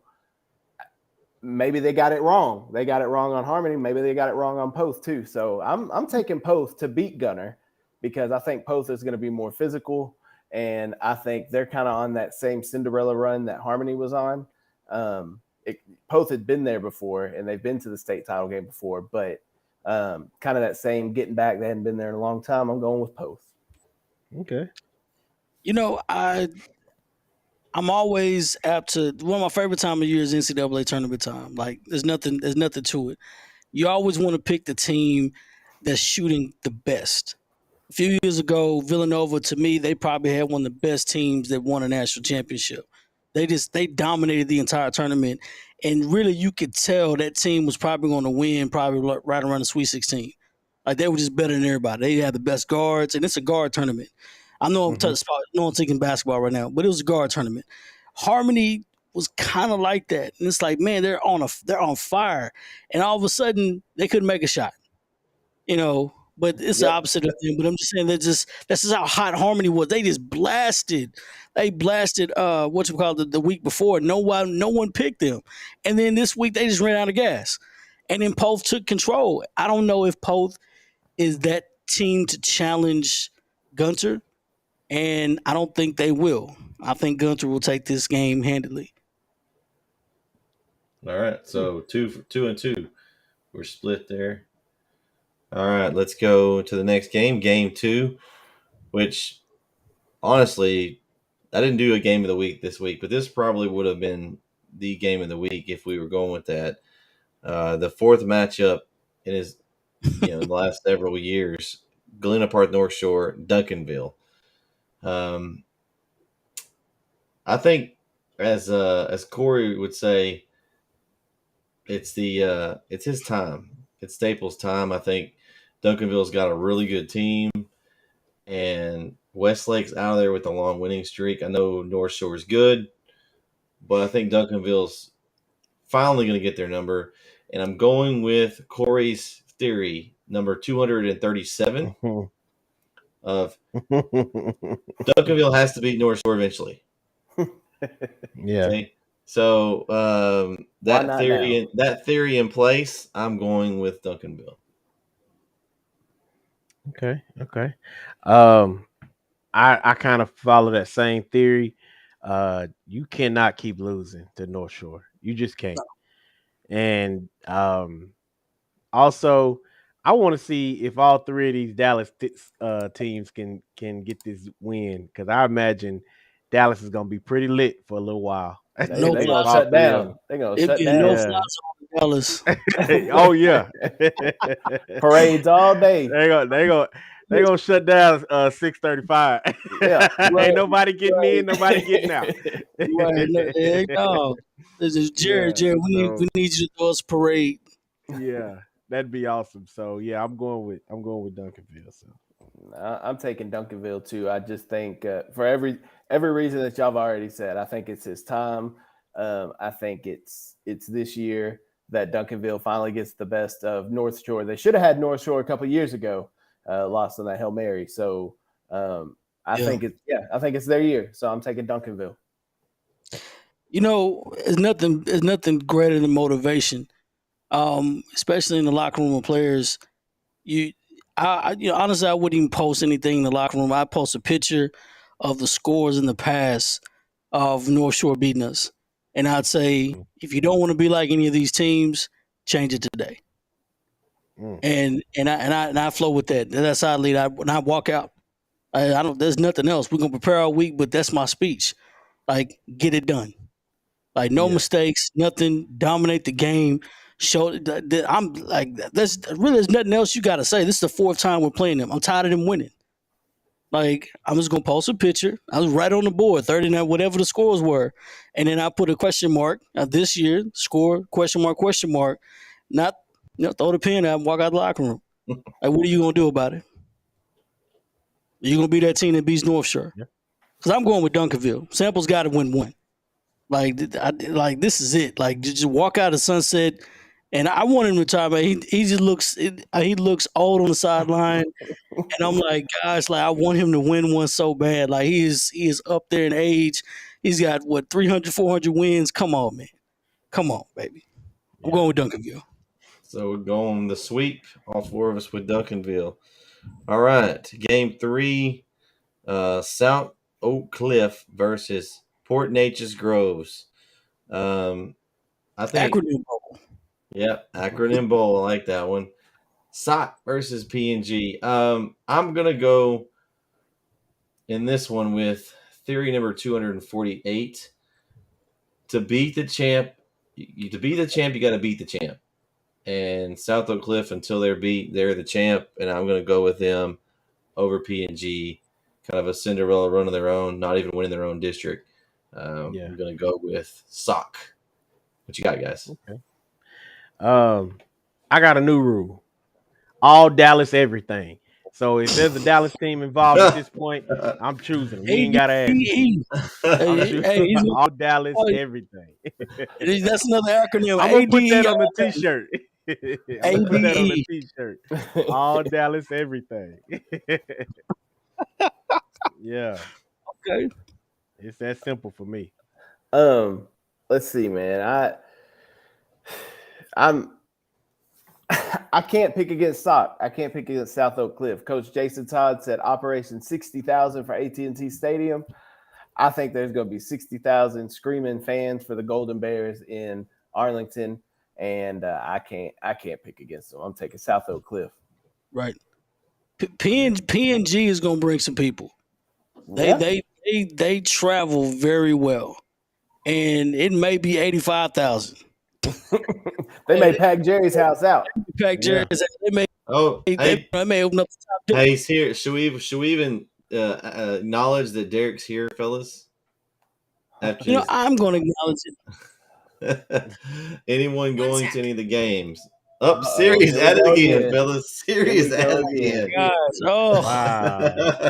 maybe they got it wrong. They got it wrong on Harmony. Maybe they got it wrong on Poth too. So I'm taking Poth to beat Gunner because I think Poth is going to be more physical, and I think they're kind of on that same Cinderella run that Harmony was on. Poth had been there before, and they've been to the state title game before, but kind of that same getting back. They hadn't been there in a long time. I'm going with Poth. Okay. I'm always apt to one of my favorite time of year is NCAA tournament time. Like there's nothing to it. You always want to pick the team that's shooting the best. A few years ago, Villanova, to me, they probably had one of the best teams that won a national championship. They dominated the entire tournament, and really you could tell that team was probably going to win, probably right around the Sweet 16. Like they were just better than everybody. They had the best guards, and it's a guard tournament. I know I'm taking basketball right now, but it was a guard tournament. Harmony was kind of like that, and it's like, man, they're on fire, and all of a sudden they couldn't make a shot. But it's the Yep. opposite of them. But I'm just saying that's just how hot Harmony was. They just blasted. They blasted the week before. No one picked them. And then this week they just ran out of gas. And then Poth took control. I don't know if Poth is that team to challenge Gunter, and I don't think they will. I think Gunter will take this game handily. All right, so 2-2. We're split there. All right, let's go to the next game, game 2, which honestly, I didn't do a game of the week this week, but this probably would have been the game of the week if we were going with that. The fourth matchup in the last several years, Galena Park North Shore, Duncanville. I think as Corey would say, it's his time. It's Staples' time. I think Duncanville's got a really good team, and Westlake's out of there with a long winning streak. I know North Shore's good, but I think Duncanville's finally going to get their number, and I'm going with Corey's theory, number 237 of Duncanville has to beat North Shore eventually. Yeah. Okay. So that theory in place, I'm going with Duncanville. Okay. I kind of follow that same theory. You cannot keep losing to North Shore. You just can't. And also, I want to see if all three of these Dallas teams can get this win, because I imagine Dallas is going to be pretty lit for a little while. They gonna shut down. They gonna shut down. No flies on Dallas. Oh yeah, parades all day. They gonna shut down 6:35. Yeah, right. Ain't nobody getting in, nobody getting out. Right, no. This is Jared. Yeah, Jared, we need you to do us a parade. Yeah, that'd be awesome. So yeah, I'm going with Duncanville. So I'm taking Duncanville too. I just think for every reason that y'all have already said, I think it's his time. I think it's this year that Duncanville finally gets the best of North Shore. They should have had North Shore a couple of years ago, lost on that Hail Mary. So I think it's their year. So I'm taking Duncanville. There's nothing greater than motivation, especially in the locker room of players. Honestly, I wouldn't even post anything in the locker room. I post a picture of the scores in the past of North Shore beating us, and I'd say, if you don't want to be like any of these teams, change it today. And I flow with that. That's how I lead. When I walk out, I don't. There's nothing else. We're gonna prepare our week, but that's my speech. Like, get it done. Like, no mistakes, nothing. Dominate the game. Show. I'm like, there's nothing else you got to say. This is the fourth time we're playing them. I'm tired of them winning. Like, I'm just gonna post a picture. I was right on the board, 39, whatever the scores were, and then I put a question mark. This year, score question mark. Not throw the pen out and walk out the locker room. Like, what are you gonna do about it? Are you gonna be that team that beats North Shore? Because I'm going with Duncanville. Sample's got to win one. Like, this is it. Like, just walk out of Sunset, and I want him to retire. But he just looks old on the sideline, and I'm like, gosh, like, I want him to win one so bad. Like, he is up there in age. He's got 300, 400 wins. Come on, man. Come on, baby. I'm going with Duncanville. So we're going the sweep. All four of us with Duncanville. All right, game 3, South Oak Cliff versus Port Neches Groves. I think Acronym Bowl. Yeah, acronym bowl. I like that one. Sock versus PNG. I'm gonna go in this one with theory number 248. To beat the champ, to beat the champ, you got to beat the champ. And South Oak Cliff, until they're beat, they're the champ, and I'm gonna go with them over PNG. Kind of a Cinderella run of their own, not even winning their own district. Yeah. I'm gonna go with Sock. What you got, guys? Okay. I got a new rule. All Dallas everything. So if there's a Dallas team involved at this point, I'm choosing them. You ain't gotta ask. ADE. I'm Hey, choosing hey, he's all Dallas everything. that's another acronym. I'm gonna put that ADE. on the t-shirt. I'm gonna put that on the t-shirt. All Dallas everything. Yeah. Okay. It's that simple for me. Let's see, man. I can't pick against Sock. I can't pick against South Oak Cliff. Coach Jason Todd said Operation 60,000 for AT&T Stadium. I think there's going to be 60,000 screaming fans for the Golden Bears in Arlington, and I can't pick against them. I'm taking South Oak Cliff. Right. PNG is gonna bring some people. They travel very well, and it may be 85,000. They may pack Jerry's house out. Pack Jerry's. They may. Oh, They may open up the top door. hey, he's here. Should we even acknowledge that Derek's here, fellas? After I'm going to acknowledge it. anyone going to any of the games? Up, series Here we at it go again, again. fellas. Series Here we at go it again. again. Guys, oh, Wow.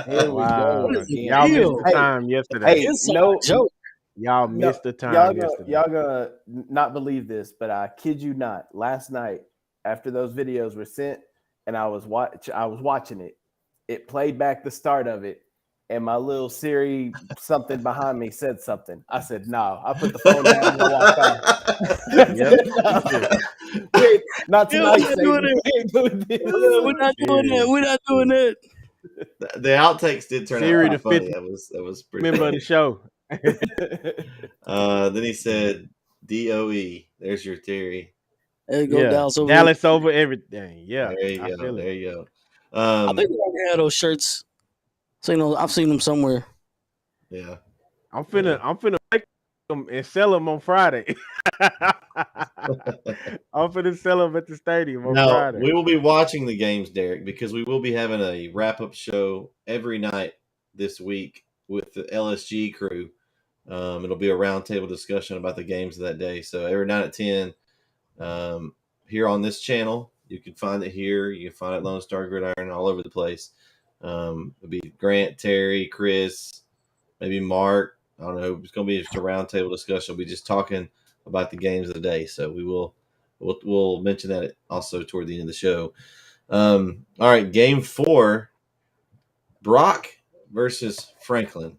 Here we Wow. go. Y'all again. missed the time yesterday. Hey, it's no, a joke. Y'all no, missed the time yesterday. y'all gonna not believe this, but I kid you not. Last night, after those videos were sent, and I was watching it, it played back the start of it, and my little Siri something behind me said something. I said, "No." I put the phone down and I walked off. Yep. Wait, not tonight, We're not doing Satan. We ain't doing this. We're not doing that. We're not doing that. The outtakes did turn Siri, out the pretty funny. fifth That was pretty member of funny. the show. Then he said, "DOE." There's your theory. There you go, Dallas over Dallas over everything. Yeah, There you I go. feel There it. you go. I think we already had those shirts. So I've seen them somewhere. Yeah. I'm finna make them and sell them on Friday. I'm finna sell them at the stadium on Now, Friday. we will be watching the games, Derek, because we will be having a wrap-up show every night this week with the LSG crew. It'll be a roundtable discussion about the games of that day. So every night at 10, here on this channel, you can find it here. You can find it Lone Star Gridiron all over the place. It'll be Grant, Terry, Chris, maybe Mark. I don't know. It's going to be just a roundtable discussion. We'll be just talking about the games of the day. So we'll mention that also toward the end of the show. All right, game 4, Brock versus Franklin.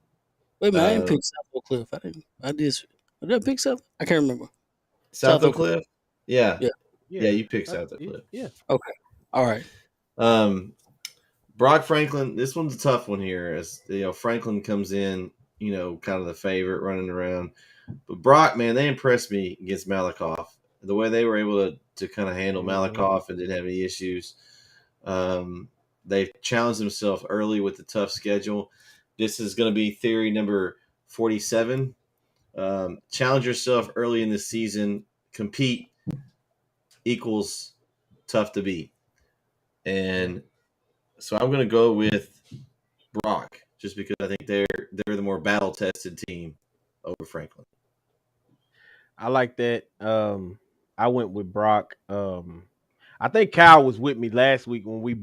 Wait a minute, I didn't pick South Oak Cliff. Did I pick South? I can't remember. South Oak Cliff? Yeah. Yeah. Yeah, you picked South Oak Cliff. Yeah. Okay. All right. Brock Franklin, this one's a tough one here. As Franklin comes in, kind of the favorite running around. But Brock, man, they impressed me against Malakoff. The way they were able to kind of handle Malakoff and didn't have any issues. They've challenged themselves early with the tough schedule. This is going to be theory number 47. Challenge yourself early in the season. Compete equals tough to beat. And so I'm going to go with Brock just because I think they're the more battle-tested team over Franklin. I like that. I went with Brock. I think Kyle was with me last week when we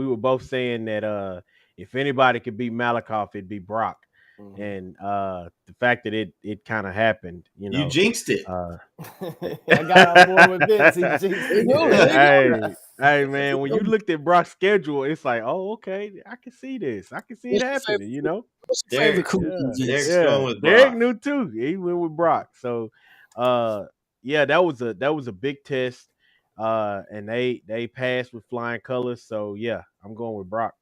were both saying that if anybody could beat Malakoff, it'd be Brock. Mm-hmm. And the fact that it kind of happened, you jinxed it. I got on board with Vince. He jinxed it. Hey, man, when you looked at Brock's schedule, it's like, oh, okay, I can see this. I can see it happening. What's your favorite cool? Derek's going with Brock. Derek knew too. He went with Brock. So, that was a big test. And they passed with flying colors. So yeah, I'm going with Brock.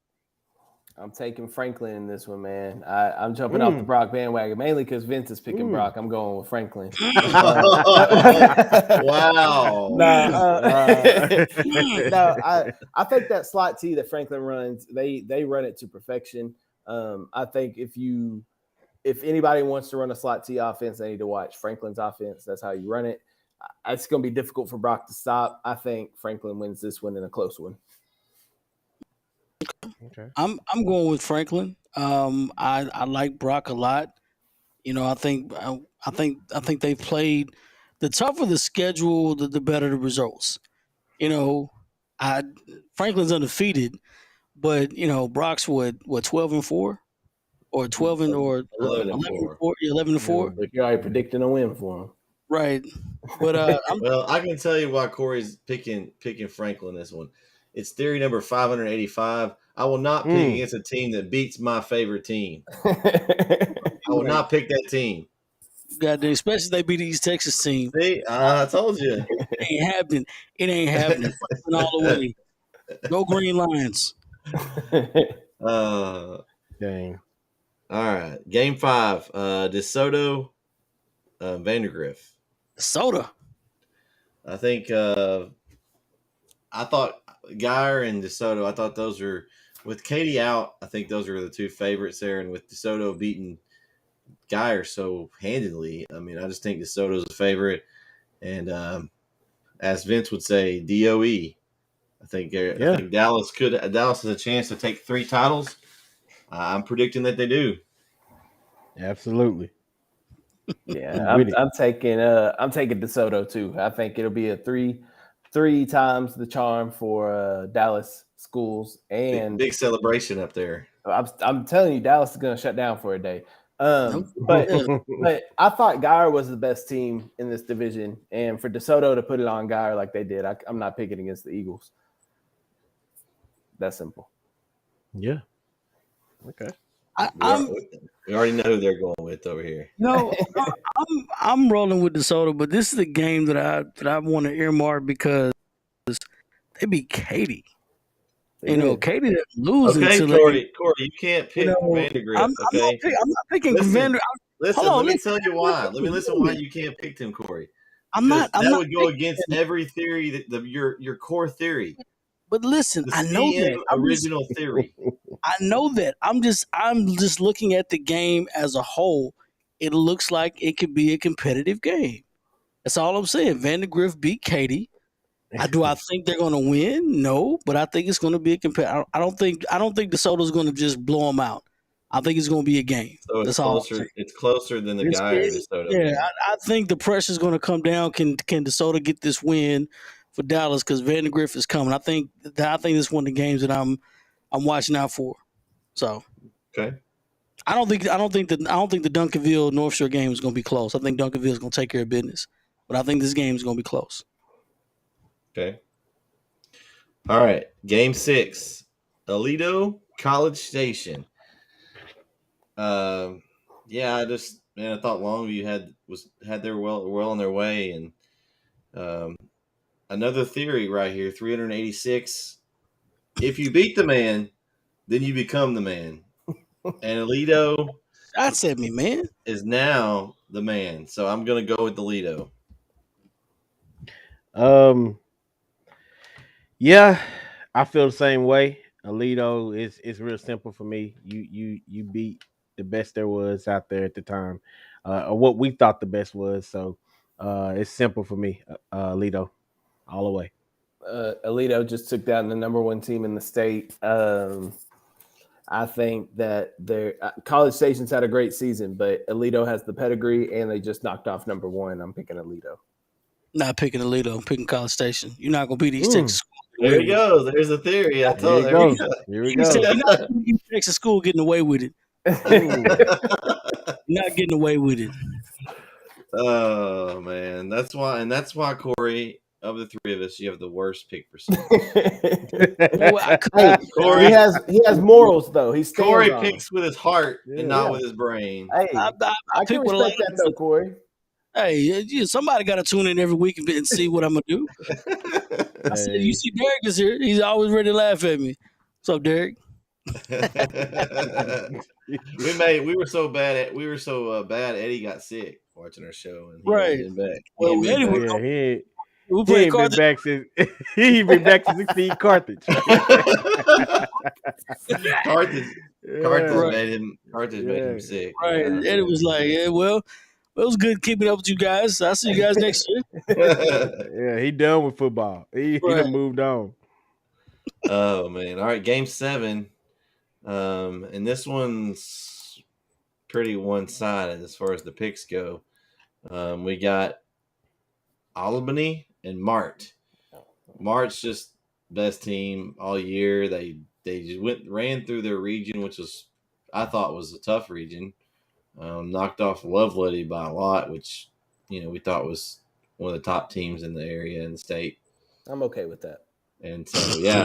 I'm taking Franklin in this one, man. I'm jumping off the Brock bandwagon mainly because Vince is picking Brock. I'm going with Franklin. Wow. No, I think that slot T that Franklin runs, they run it to perfection. I think if anybody wants to run a slot T offense, they need to watch Franklin's offense. That's how you run it. It's going to be difficult for Brock to stop. I think Franklin wins this one in a close one. Okay. I'm going with Franklin. I like Brock a lot. I think they've played. The tougher the schedule, the better the results. I Franklin's undefeated, but Brock's what 12-4 or 12 and or 11-4. 11-4. But you're already predicting a win for him, right? But Well, I can tell you why Corey's picking Franklin this one. It's theory number 585. I will not pick against a team that beats my favorite team. I will not pick that team. goddamn, especially if they beat the East Texas team. See, I told you. It ain't happening. It ain't happening. Franklin all the way. Go Green Lions. Dang. All right. Game 5. DeSoto, Vandergriff. Soda. I think I thought Geyer and DeSoto, I thought those are, with Katie out, I think those are the two favorites there. And with DeSoto beating Geyer so handedly, I mean, I just think DeSoto's a favorite. And as Vince would say, DOE. I think Dallas has a chance to take 3 titles. I'm predicting that they do. Absolutely. Yeah, I'm taking DeSoto too. I think it'll be a three times the charm for Dallas schools, and big celebration up there. I'm telling you, Dallas is going to shut down for a day. But I thought Geyer was the best team in this division, and for DeSoto to put it on Geyer like they did, I'm not picking against the Eagles. That's simple. Yeah. Okay. We already know who they're going with over here. No, I'm rolling with DeSoto, but this is a game that I want to earmark because they beat Katy. Katy didn't lose until Corey, you can't pick Vandergrift. I'm not picking Vandergrift. Listen, let me tell you why. Let me listen why you can't pick them, Corey. That would go against every theory that your core theory. But listen, I know that original theory. I know that. I'm just looking at the game as a whole. It looks like it could be a competitive game. That's all I'm saying. Vandergrift beat Katy. Do I think they're going to win? No, but I think it's going to be a competitive. I don't think DeSoto's going to just blow them out. I think it's going to be a game. So it's closer. It's closer than the guy in DeSoto. Yeah, I think the pressure's going to come down. Can DeSoto get this win for Dallas because Vandergrift is coming? I think this is one of the games that I'm watching out for. So, okay. I don't think the Duncanville North Shore game is going to be close. I think Duncanville is going to take care of business, but I think this game is going to be close. Okay. All right. Game 6, Aledo, College Station. I thought Longview had their well on their way, and another theory right here, 386. If you beat the man, then you become the man. And Aledo is now the man. So I'm going to go with Aledo. Yeah, I feel the same way. Aledo is real simple for me. You beat the best there was out there at the time, or what we thought the best was. So it's simple for me. Aledo, all the way. Aledo just took down the number 1 team in the state. I think that their College Station's had a great season, but Aledo has the pedigree, and they just knocked off number 1. I'm picking Aledo. Not picking Aledo. I'm picking College Station. You're not going to beat East Texas School. There you go. There's a theory. I told you. Here we go. You're not East Texas School getting away with it. Not getting away with it. Oh man, that's why Corey, of the 3 of us, you have the worst pick percentage. Corey has morals though. Corey picks with his heart and not with his brain. Hey, I can respect that though, Corey. Hey, somebody got to tune in every week and see what I'm gonna do. I said, you see, Derek is here. He's always ready to laugh at me. What's up, Derek? we were so bad. Eddie got sick watching our show, and he Right. ain't been back. He Well, ain't been anyway, back. Yeah, we he played ain't been Carthage. back since he ain't been back since Steve Carthage. Carthage Yeah. made him sick. Right. Yeah. And it was like, yeah, well, it was good keeping up with you guys. I'll see you guys next year. Yeah, he done with football. He Right. done moved on. Oh man! All right, Game 7, and this one's pretty one-sided as far as the picks go. We got Albany and Mart. Mart's just best team all year. They just ran through their region, which I thought was a tough region. Knocked off Lovelady by a lot, which we thought was one of the top teams in the area and the state. I'm okay with that. And so yeah,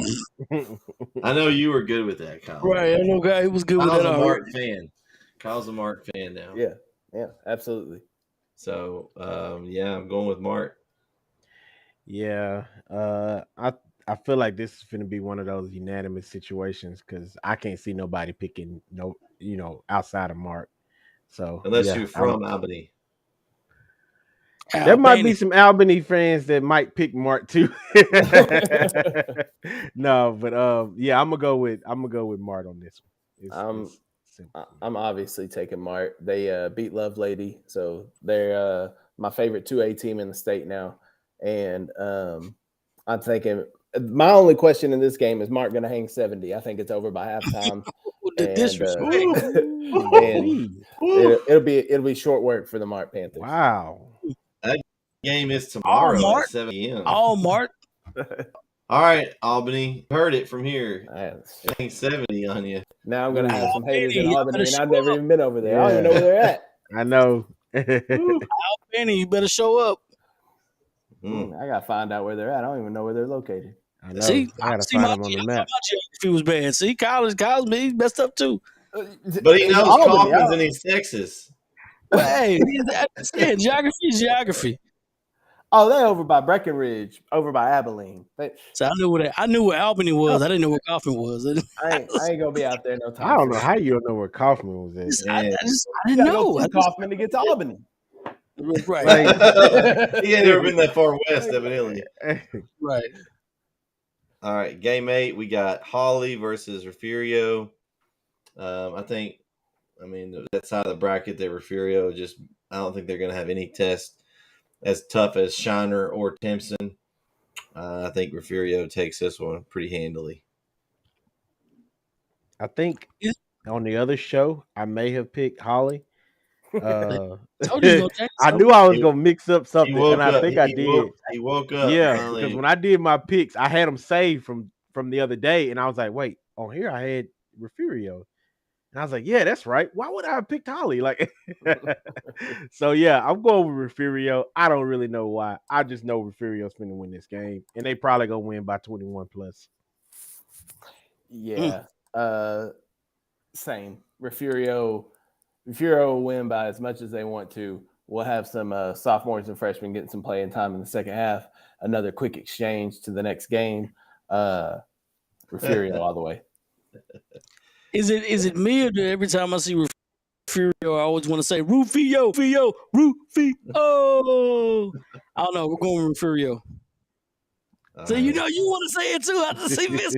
I know you were good with that, Kyle. Right. I know guy he was good with Kyle's that a already. Mart fan. Kyle's a Mart fan now. Yeah, absolutely. So yeah, I'm going with Mart. Yeah, I feel like this is going to be one of those unanimous situations because I can't see nobody picking outside of Mark. So Unless yeah, you're from Albany. There might be some Albany fans that might pick Mark too. No, but yeah, I'm gonna go with Mart on this one. I'm obviously taking Mart. They beat Lovelady, so they're my favorite 2A team in the state now. And I'm thinking my only question in this game is Mart going to hang 70. I think it's over by halftime. It'll be short work for the Mart Panthers. Wow. That game is tomorrow at 7 p.m. All Mart. All right, Albany. Heard it from here. It ain't 70 on you. Now I'm going to have some haters in Albany, and I've never even been over there. I don't even know where they're at. I know. Albany, you better show up. I got to find out where they're at. I don't even know where they're located. I know. I got to find them on the map. My geography was bad. See, Kyle's me messed up too. But he knows Kaufman's in East Texas. Well, hey, geography is geography. Oh, they're over by Breckenridge, over by Abilene. So I knew where Albany was. I didn't know where Kaufman was. I ain't gonna be out there no time. I don't know how you don't know where Kaufman was at. I didn't know. Kaufman to get to Albany. Right. He ain't never been that far west, evidently. Right. All right, Game 8, we got Hawley versus Refugio. That side of the bracket, that Refugio I don't think they're going to have any test as tough as Shiner or Timpson. I think Refugio takes this one pretty handily. I think on the other show, I may have picked Hawley. I knew I was gonna mix up something, and I think I did. He woke up. Yeah, because when I did my picks, I had them saved from the other day, and I was like, "Wait, on here I had Refugio," and I was like, "Yeah, that's right. Why would I have picked Hawley?" Like, so yeah, I'm going with Refugio. I don't really know why. I just know Refugio's going to win this game, and they probably gonna win by 21 plus. Yeah, same. Refugio will win by as much as they want to. We'll have some sophomores and freshmen getting some playing time in the second half. Another quick exchange to the next game. Refugio all the way. Is it me or every time I see Refugio, I always want to say Rufio? Oh, I don't know. We're going with Refugio. So you want to say it too. I just see this.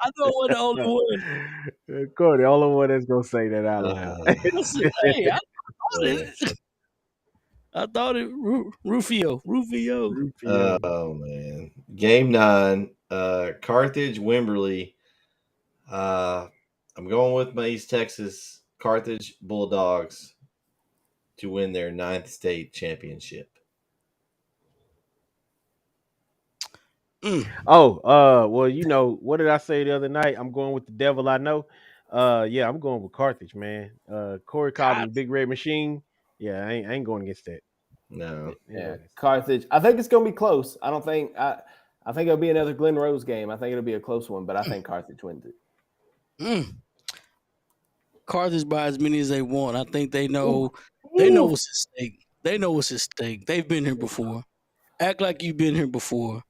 I know I'm the only one. Corey, the only one that's gonna say that out loud. Hey, I thought it Rufio. Oh man. Game 9, Carthage, Wimberley. I'm going with my East Texas Carthage Bulldogs to win their 9th state championship. Well, what did I say the other night? I'm going with the devil I know. Yeah, I'm going with Carthage, man. Corey called him Big Red Machine. Yeah, I ain't going against that. No. Yeah, Carthage. I think it's gonna be close. I think it'll be another Glen Rose game. I think it'll be a close one, but I think Carthage wins it. Carthage by as many as they want. I think they know what's at stake. They know what's at stake. They've been here before. Act like you've been here before.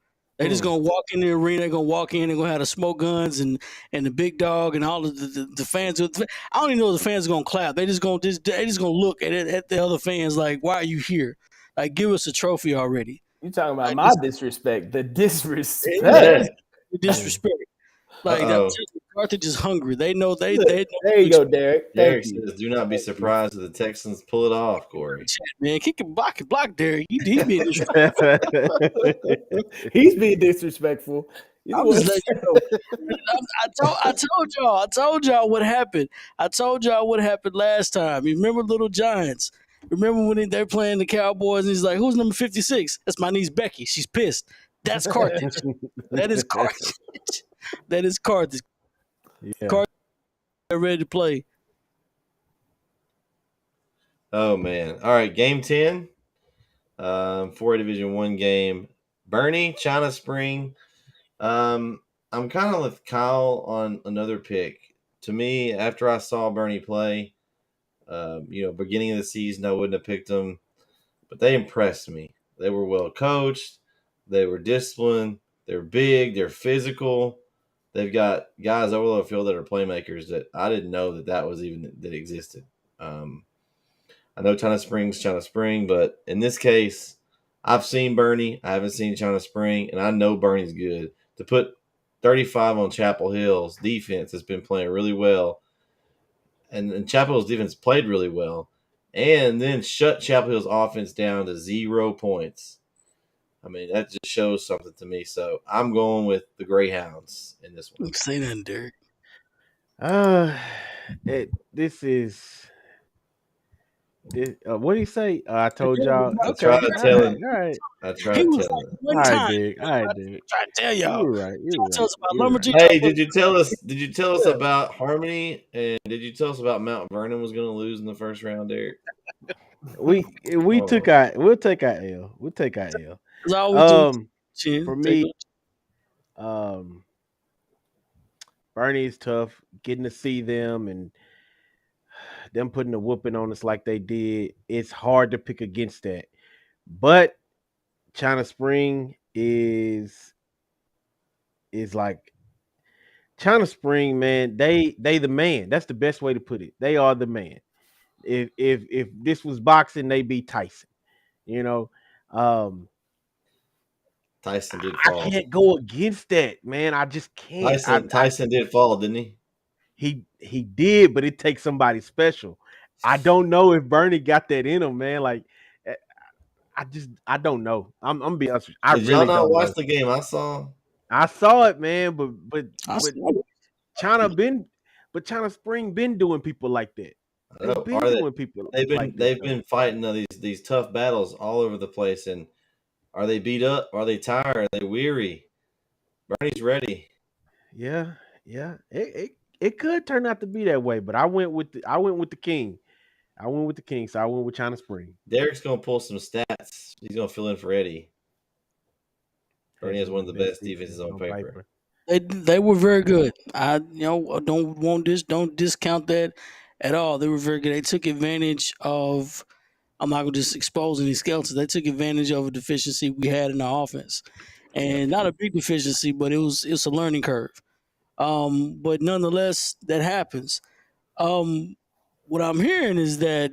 They just gonna walk in the arena. They're gonna walk in. They're gonna have the smoke guns and the big dog and all of the fans. I don't even know if the fans are gonna clap. They just gonna look at the other fans like, why are you here? Like, give us a trophy already. You talking about Like, my disrespect? The disrespect. yeah, the disrespect. Like, Uh-oh. Carthage is hungry. They know they Look, know. there you go, Derek. Derek Thank you. says, "Do not be surprised if the Texans pull it off, Corey." Man, kick it, block, Derek. He being disrespectful. He's being disrespectful. I'm just letting you know. I told y'all what happened. I told y'all what happened last time. You remember Little Giants? Remember when they're playing the Cowboys and he's like, "Who's number 56?" That's my niece Becky. She's pissed. That's Carthage. That is Carthage. That is Carthage. Yeah. Carthage ready to play. Oh man! All right, game 10 for a Division 1 game. Bernie, China Spring. I'm kind of with Kyle on another pick. To me, after I saw Bernie play, beginning of the season, I wouldn't have picked them, but they impressed me. They were well coached. They were disciplined. They're big. They're physical. They've got guys over the field that are playmakers that I didn't know that existed. I know China Spring, but in this case, I've seen Bernie. I haven't seen China Spring, and I know Bernie's good. To put 35 on Chapel Hill's defense has been playing really well, and Chapel Hill's defense played really well, and then shut Chapel Hill's offense down to 0 points. I mean, that just shows something to me. So I'm going with the Greyhounds in this one. Say that, Derek. This is what do you say? I told y'all. I tried to tell him. All right. I tried He to was tell like him. one All right, time. Dick. All right, Dick. Trying to tell y'all. You're right. You're right. Tell us about You're Lumberjack. Hey, did you tell us about Harmony, and did you tell us about Mount Vernon was going to lose in the first round, Derek? We Oh. took our we'll take our L. We'll take our L. As I always do. Chin. For Take me, Bernie is tough. Getting to see them and them putting a whooping on us like they did, it's hard to pick against that. But China Spring is like China Spring, man. They the man. That's the best way to put it. They are the man. If this was boxing, they beat Tyson. You know, Tyson did fall. I can't go against that, man. I just can't. Tyson did fall, didn't he? He did, but it takes somebody special. I don't know if Bernie got that in him, man. Like, I don't know. I'm gonna be honest with you. Did y'all not watch the game I saw? I saw it, man, but China Spring been doing people like that. They've been doing people. They've been fighting these tough battles all over the place. And are they beat up? Are they tired? Are they weary? Bernie's ready. Yeah. It could turn out to be that way, but I went with the king. I went with the king, so I went with China Spring. Derek's gonna pull some stats. He's gonna fill in for Eddie. Bernie has one of the best defenses on paper. They were very good. Don't discount that at all. They were very good. They took advantage of. I'm not gonna just expose any skeletons. They took advantage of a deficiency we had in our offense, and not a big deficiency, but it was a learning curve. But nonetheless, that happens. What I'm hearing is that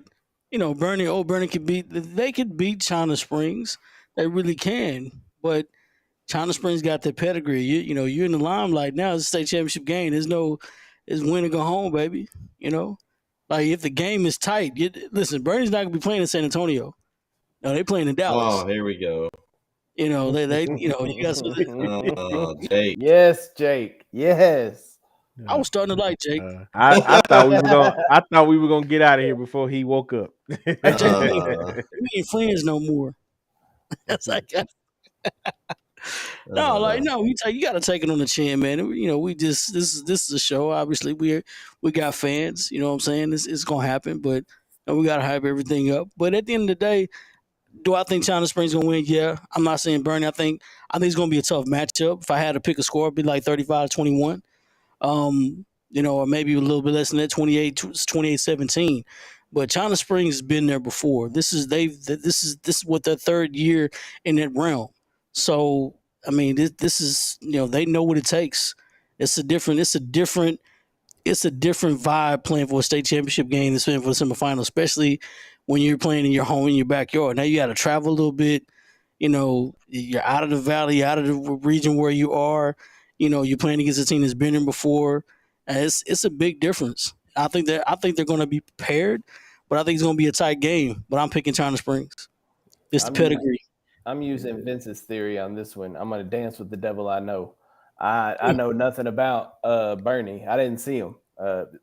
Bernie could beat China Springs. They really can, but China Springs got the pedigree. You're in the limelight now. It's a state championship game. It's win or go home, baby. Like if the game is tight, listen. Bernie's not gonna be playing in San Antonio. No, they're playing in Dallas. Oh, here we go. You got some. Jake. Yes, Jake. Yes. I was starting to like Jake. I thought we were gonna get out of here before he woke up. We ain't friends no more. That's like. You got to take it on the chin, man. We just this is a show. Obviously, we got fans. You know what I'm saying? It's gonna happen, but we got to hype everything up. But at the end of the day, do I think China Springs gonna win? Yeah, I'm not saying Bernie. I think it's gonna be a tough matchup. If I had to pick a score, it'd be like 35-21. Or maybe a little bit less than that, 28-17. But China Springs has been there before. This is what their third year in that realm. So I mean, this is they know what it takes. It's a different vibe playing for a state championship game than playing for the semifinal, especially when you're playing in your home in your backyard. Now you got to travel a little bit. You're out of the valley, out of the region where you are. You're playing against a team that's been there before. And it's a big difference. I think they're going to be prepared, but I think it's going to be a tight game. But I'm picking China Springs. It's the pedigree. I'm using Vince's theory on this one. I'm going to dance with the devil I know. I know nothing about Bernie. I didn't see him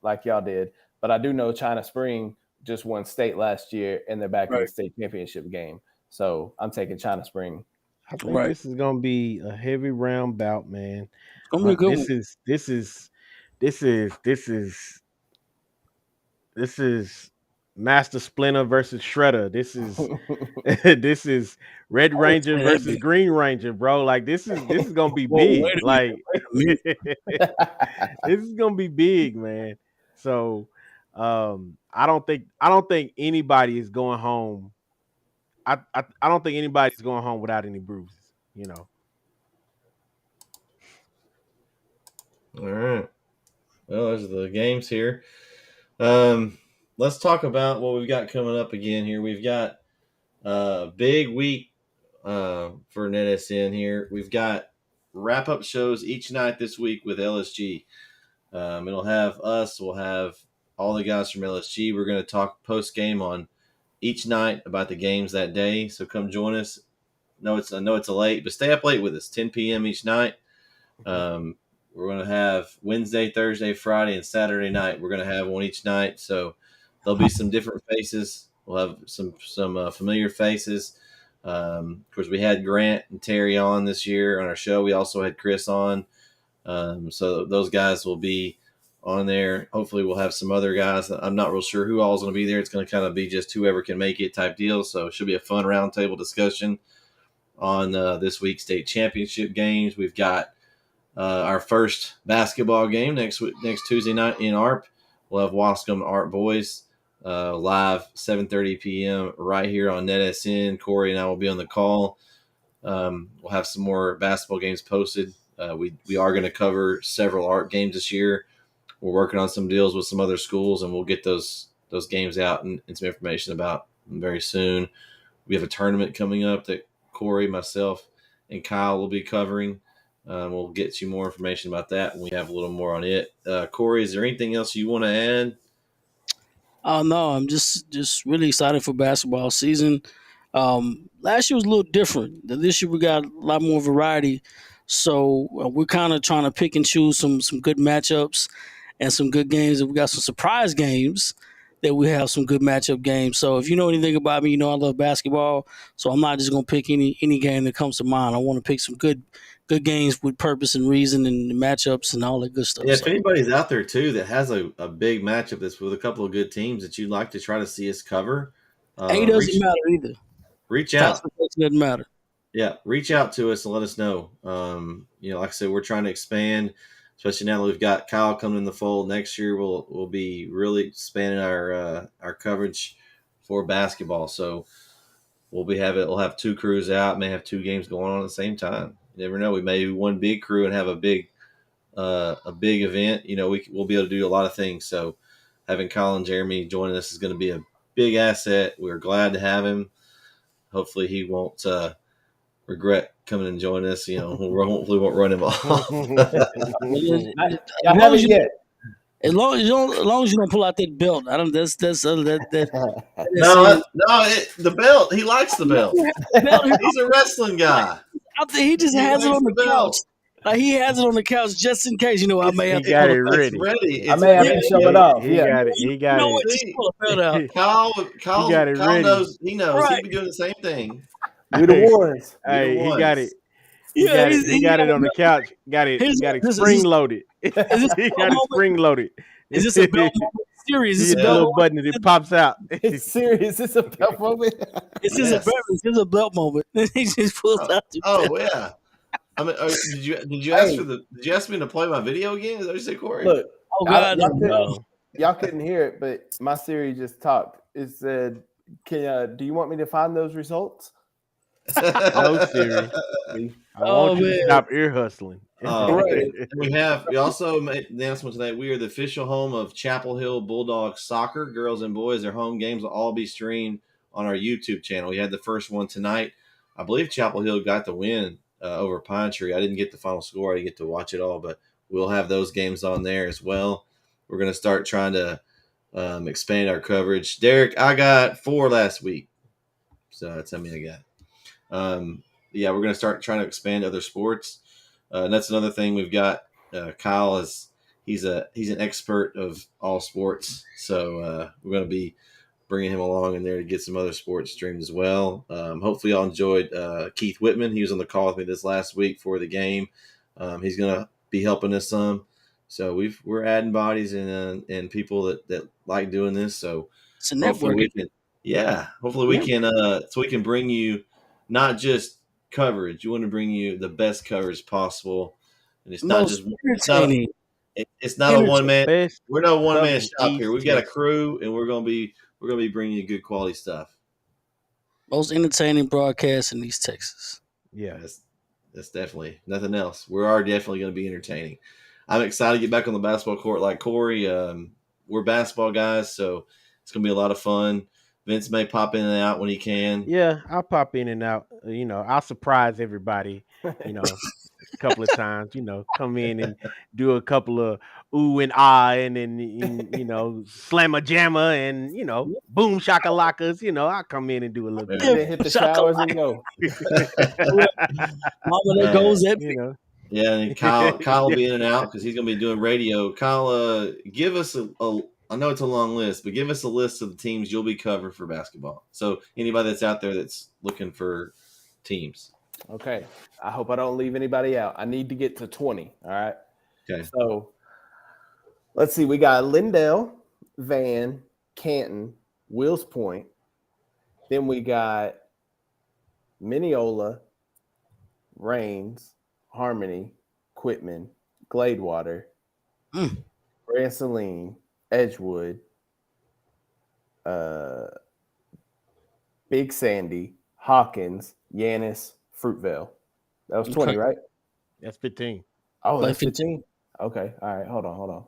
like y'all did, but I do know China Spring just won state last year, and they're back in the state championship game. So I'm taking China Spring. I think this is gonna be a heavy round bout, man. It's gonna be a good one. This is Master Splinter versus Shredder. This is this is Red Ranger versus Green Ranger, bro. Like this is gonna be big. Like this is gonna be big, man. So I don't think anybody is going home. I don't think anybody's going home without any bruises. All right. Well, there's the games here. Let's talk about what we've got coming up again here. We've got a big week for NETsn here. We've got wrap-up shows each night this week with LSG. It'll have us. We'll have all the guys from LSG. We're going to talk post-game on each night about the games that day. So come join us. I know it's a late, but stay up late with us. 10 p.m. each night. We're going to have Wednesday, Thursday, Friday, and Saturday night. We're going to have one each night. So there'll be some different faces. We'll have some familiar faces. Of course, we had Grant and Terry on this year on our show. We also had Chris on. So those guys will be on there. Hopefully we'll have some other guys. I'm not real sure who all is going to be there. It's going to kind of be just whoever can make it type deal. So it should be a fun roundtable discussion on this week's state championship games. We've got our first basketball game next Tuesday night in ARP. We'll have Wascom ARP boys live 7:30 p.m. right here on NETsn. Corey and I will be on the call. We'll have some more basketball games posted. We are going to cover several ARP games this year. We're working on some deals with some other schools, and we'll get those games out and some information about them very soon. We have a tournament coming up that Corey, myself, and Kyle will be covering. We'll get you more information about that when we have a little more on it. Corey, is there anything else you want to add? No, I'm just really excited for basketball season. Last year was a little different. This year we got a lot more variety. So we're kind of trying to pick and choose some good matchups and some good games. And we got some surprise games that we have some good matchup games. So if you know anything about me, you know I love basketball. So I'm not just gonna pick any game that comes to mind. I want to pick some good games with purpose and reason and matchups and all that good stuff. Yeah, if anybody's out there too that has a big matchup that's with a couple of good teams that you'd like to try to see us cover, it doesn't matter either. Reach out. It doesn't matter. Yeah, reach out to us and let us know. Like I said, we're trying to expand, especially now that we've got Kyle coming in the fold. Next year, we'll be really expanding our coverage for basketball. So we'll have two crews out, may have two games going on at the same time. You never know. We may be one big crew and have a big event. We'll be able to do a lot of things. So having Kyle and Jeremy joining us is going to be a big asset. We're glad to have him. Hopefully he won't regret coming and joining us. Hopefully won't run him off. I haven't yet. As long as you don't pull out that belt, I don't. That's No, the belt. He likes the belt. He's a wrestling guy. I think he just has it on the couch. Like he has it on the couch just in case. I may have to got it ready. I may have to show it off. He got it. Kyle got it ready. knows. He knows. Right. He'd be doing the same thing. We're the ones. Hey, he got it. He got it on the couch. Got it spring loaded. He got it spring loaded. Is this a belt moment? Serious? Is this a little button that it pops out? It's serious. It's a belt moment. This is a belt moment. He just pulls out. Oh yeah. I mean, did you ask me to play my video game? Is that what you say, Corey? Look, oh God, y'all couldn't hear it, but my Siri just talked. It said, "Do you want me to find those results?" No, Siri. I Oh want you to man, stop ear hustling. right. We also made the announcement today. We are the official home of Chapel Hill Bulldogs soccer, girls and boys. Their home games will all be streamed on our YouTube channel. We had the first one tonight. I believe Chapel Hill got the win over Pine Tree. I didn't get the final score. I didn't get to watch it all, but we'll have those games on there as well. We're going to start trying to expand our coverage. Derek, I got 4 last week, so that's how many I got. Yeah, we're going to start trying to expand other sports. And that's another thing we've got. Kyle he's an expert of all sports, so we're going to be bringing him along in there to get some other sports streamed as well. Hopefully, y'all enjoyed Keith Whitman. He was on the call with me this last week for the game. He's going to be helping us some. So we're adding bodies and people that like doing this. So It's a hopefully network. hopefully we can so we can bring you not just coverage. We want to bring you the best coverage possible, and it's not Most just entertaining. it's not a one man. Best We're no one man covering shop here. East We've got a Texas. crew, and we're gonna be bringing you good quality stuff. Most entertaining broadcast in East Texas. Yeah. That's definitely nothing else. We are definitely going to be entertaining. I'm excited to get back on the basketball court like Corey. We're basketball guys, so it's going to be a lot of fun. Vince may pop in and out when he can. Yeah, I'll pop in and out. I'll surprise everybody, a couple of times, come in and do a couple of ooh and ah and then slamma jamma and boom shakalakas, I'll come in and do a little bit And of then hit the showers and go. Mama, there goes that. Epic. Yeah, and Kyle will be in and out because he's going to be doing radio. Kyle, give us I know it's a long list, but give us a list of the teams you'll be covering for basketball. So anybody that's out there that's looking for teams. Okay. I hope I don't leave anybody out. I need to get to 20. All right. Okay. So let's see. We got Lindell, Van, Canton, Wills Point. Then we got Mineola, Rains, Harmony, Quitman, Gladewater, Branceline, Edgewood, Big Sandy, Hawkins, Yanis, Fruitvale. That was 20, right? That's 15. Oh, Like that's 15? Okay. All right. Hold on.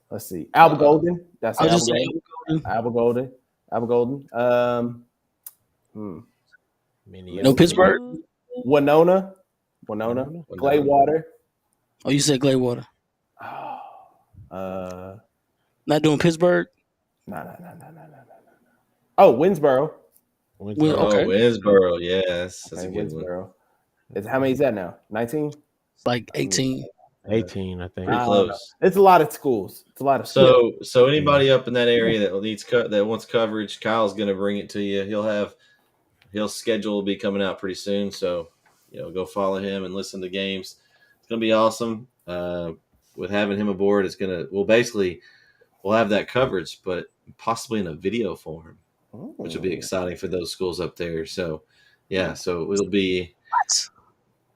Let's see. Alba Golden. That's I was Alba just saying, Golden. Alba Golden. no Pittsburgh. Winona. Gladewater. Oh, you said Gladewater. No. Not doing Pittsburgh. No. Oh, Winsboro. Well, Oh, okay. Winsboro. Yes. That's Okay, a good one. Winsboro. How many is that now? 19? It's like 18. 18, I think. Pretty close. It's a lot of schools. So anybody up in that area that wants coverage, Kyle's going to bring it to you. He'll schedule will be coming out pretty soon. So, go follow him and listen to games. It's going to be awesome. With having him aboard, we'll have that coverage, but possibly in a video form, which will be exciting for those schools up there. So, yeah, so it'll be,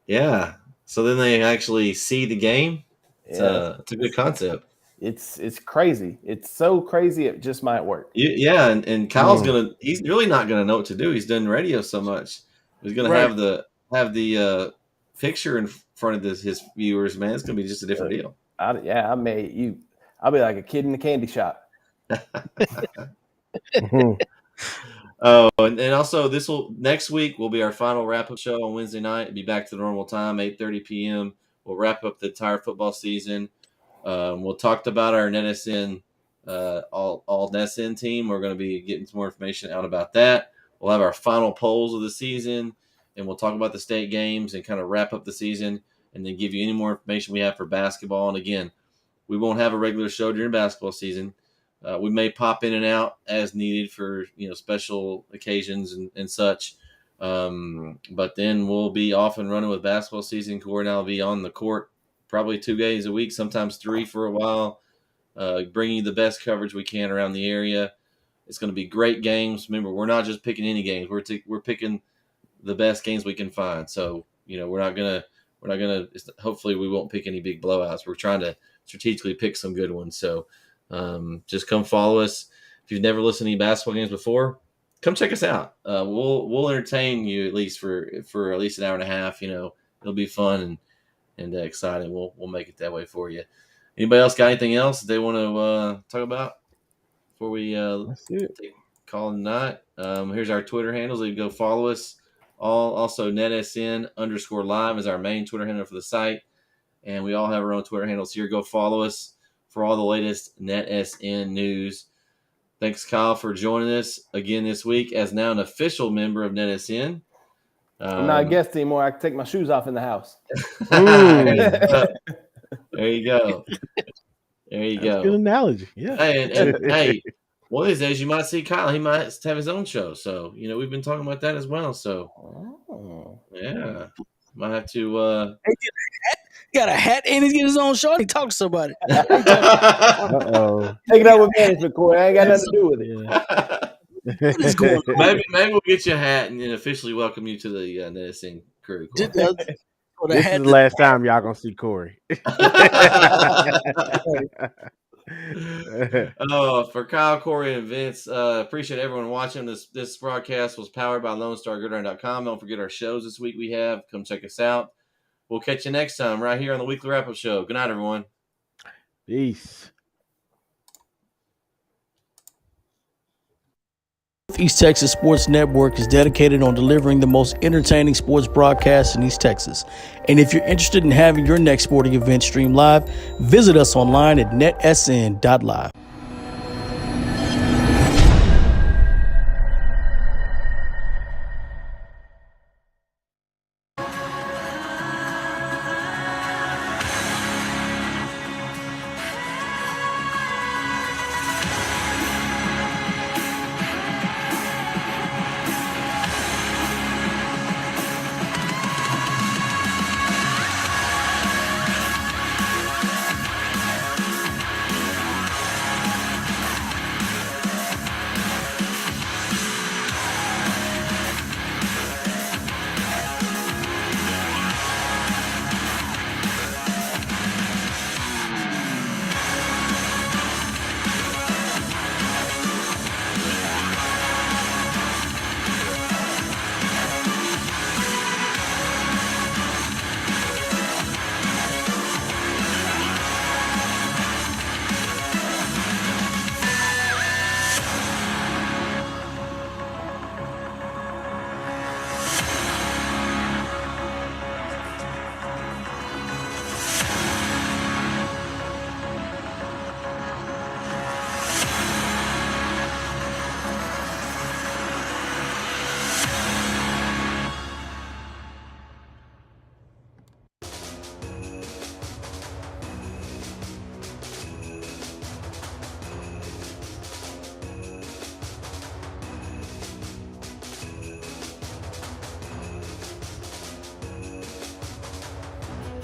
yeah. So then they actually see the game. It's a good concept. It's crazy. It's so crazy it just might work. Yeah, and Kyle's he's really not gonna know what to do. He's done radio so much. He's gonna have the picture in front of his viewers, man. It's gonna be just a different deal. I'll be like a kid in the candy shop. Oh, and also next week will be our final wrap-up show on Wednesday night. It'll be back to the normal time, 8:30 p.m. We'll wrap up the entire football season. We'll talk about our NETsn all NETsn team. We're going to be getting some more information out about that. We'll have our final polls of the season, and we'll talk about the state games and kind of wrap up the season, and then give you any more information we have for basketball. And again, we won't have a regular show during basketball season. We may pop in and out as needed for special occasions and such. But then we'll be off and running with basketball season. Corey and I will be on the court probably 2 days a week, sometimes 3 for a while, bringing you the best coverage we can around the area. It's going to be great games. Remember, we're not just picking any games. We're picking the best games we can find. So we're not gonna. Hopefully, we won't pick any big blowouts. We're trying to strategically pick some good ones. So just come follow us. If you've never listened to any basketball games before, come check us out. We'll entertain you at least for at least an hour and a half. It'll be fun and exciting. We'll make it that way for you. Anybody else got anything else they want to talk about before we That's it. call it a night? Here's our Twitter handles. You can go follow us. Also, NETsn_live is our main Twitter handle for the site, and we all have our own Twitter handles here. Go follow us for all the latest NETsn news. Thanks, Kyle, for joining us again this week as now an official member of NETsn. I'm not a guest anymore. I can take my shoes off in the house. There you go. There you That's go. a good analogy. Yeah. Hey, and hey, one of these days you might see Kyle. He might have his own show. So, we've been talking about that as well. So, yeah. Might have to. Got a hat and he's getting his own show. He talks to somebody. Uh-oh. Take it up with management, Corey. I ain't got nothing to do with it. What is going on? Maybe we'll get you a hat and officially welcome you to the NETsn crew. This This is the last time y'all gonna see Corey. For Kyle, Corey, and Vince, appreciate everyone watching. This broadcast was powered by LoneStarGridiron.com. Don't forget our shows this week we have. Come check us out. We'll catch you next time right here on the Weekly Wrap-Up Show. Good night, everyone. Peace. East Texas Sports Network is dedicated on delivering the most entertaining sports broadcasts in East Texas. And if you're interested in having your next sporting event streamed live, visit us online at netsn.live.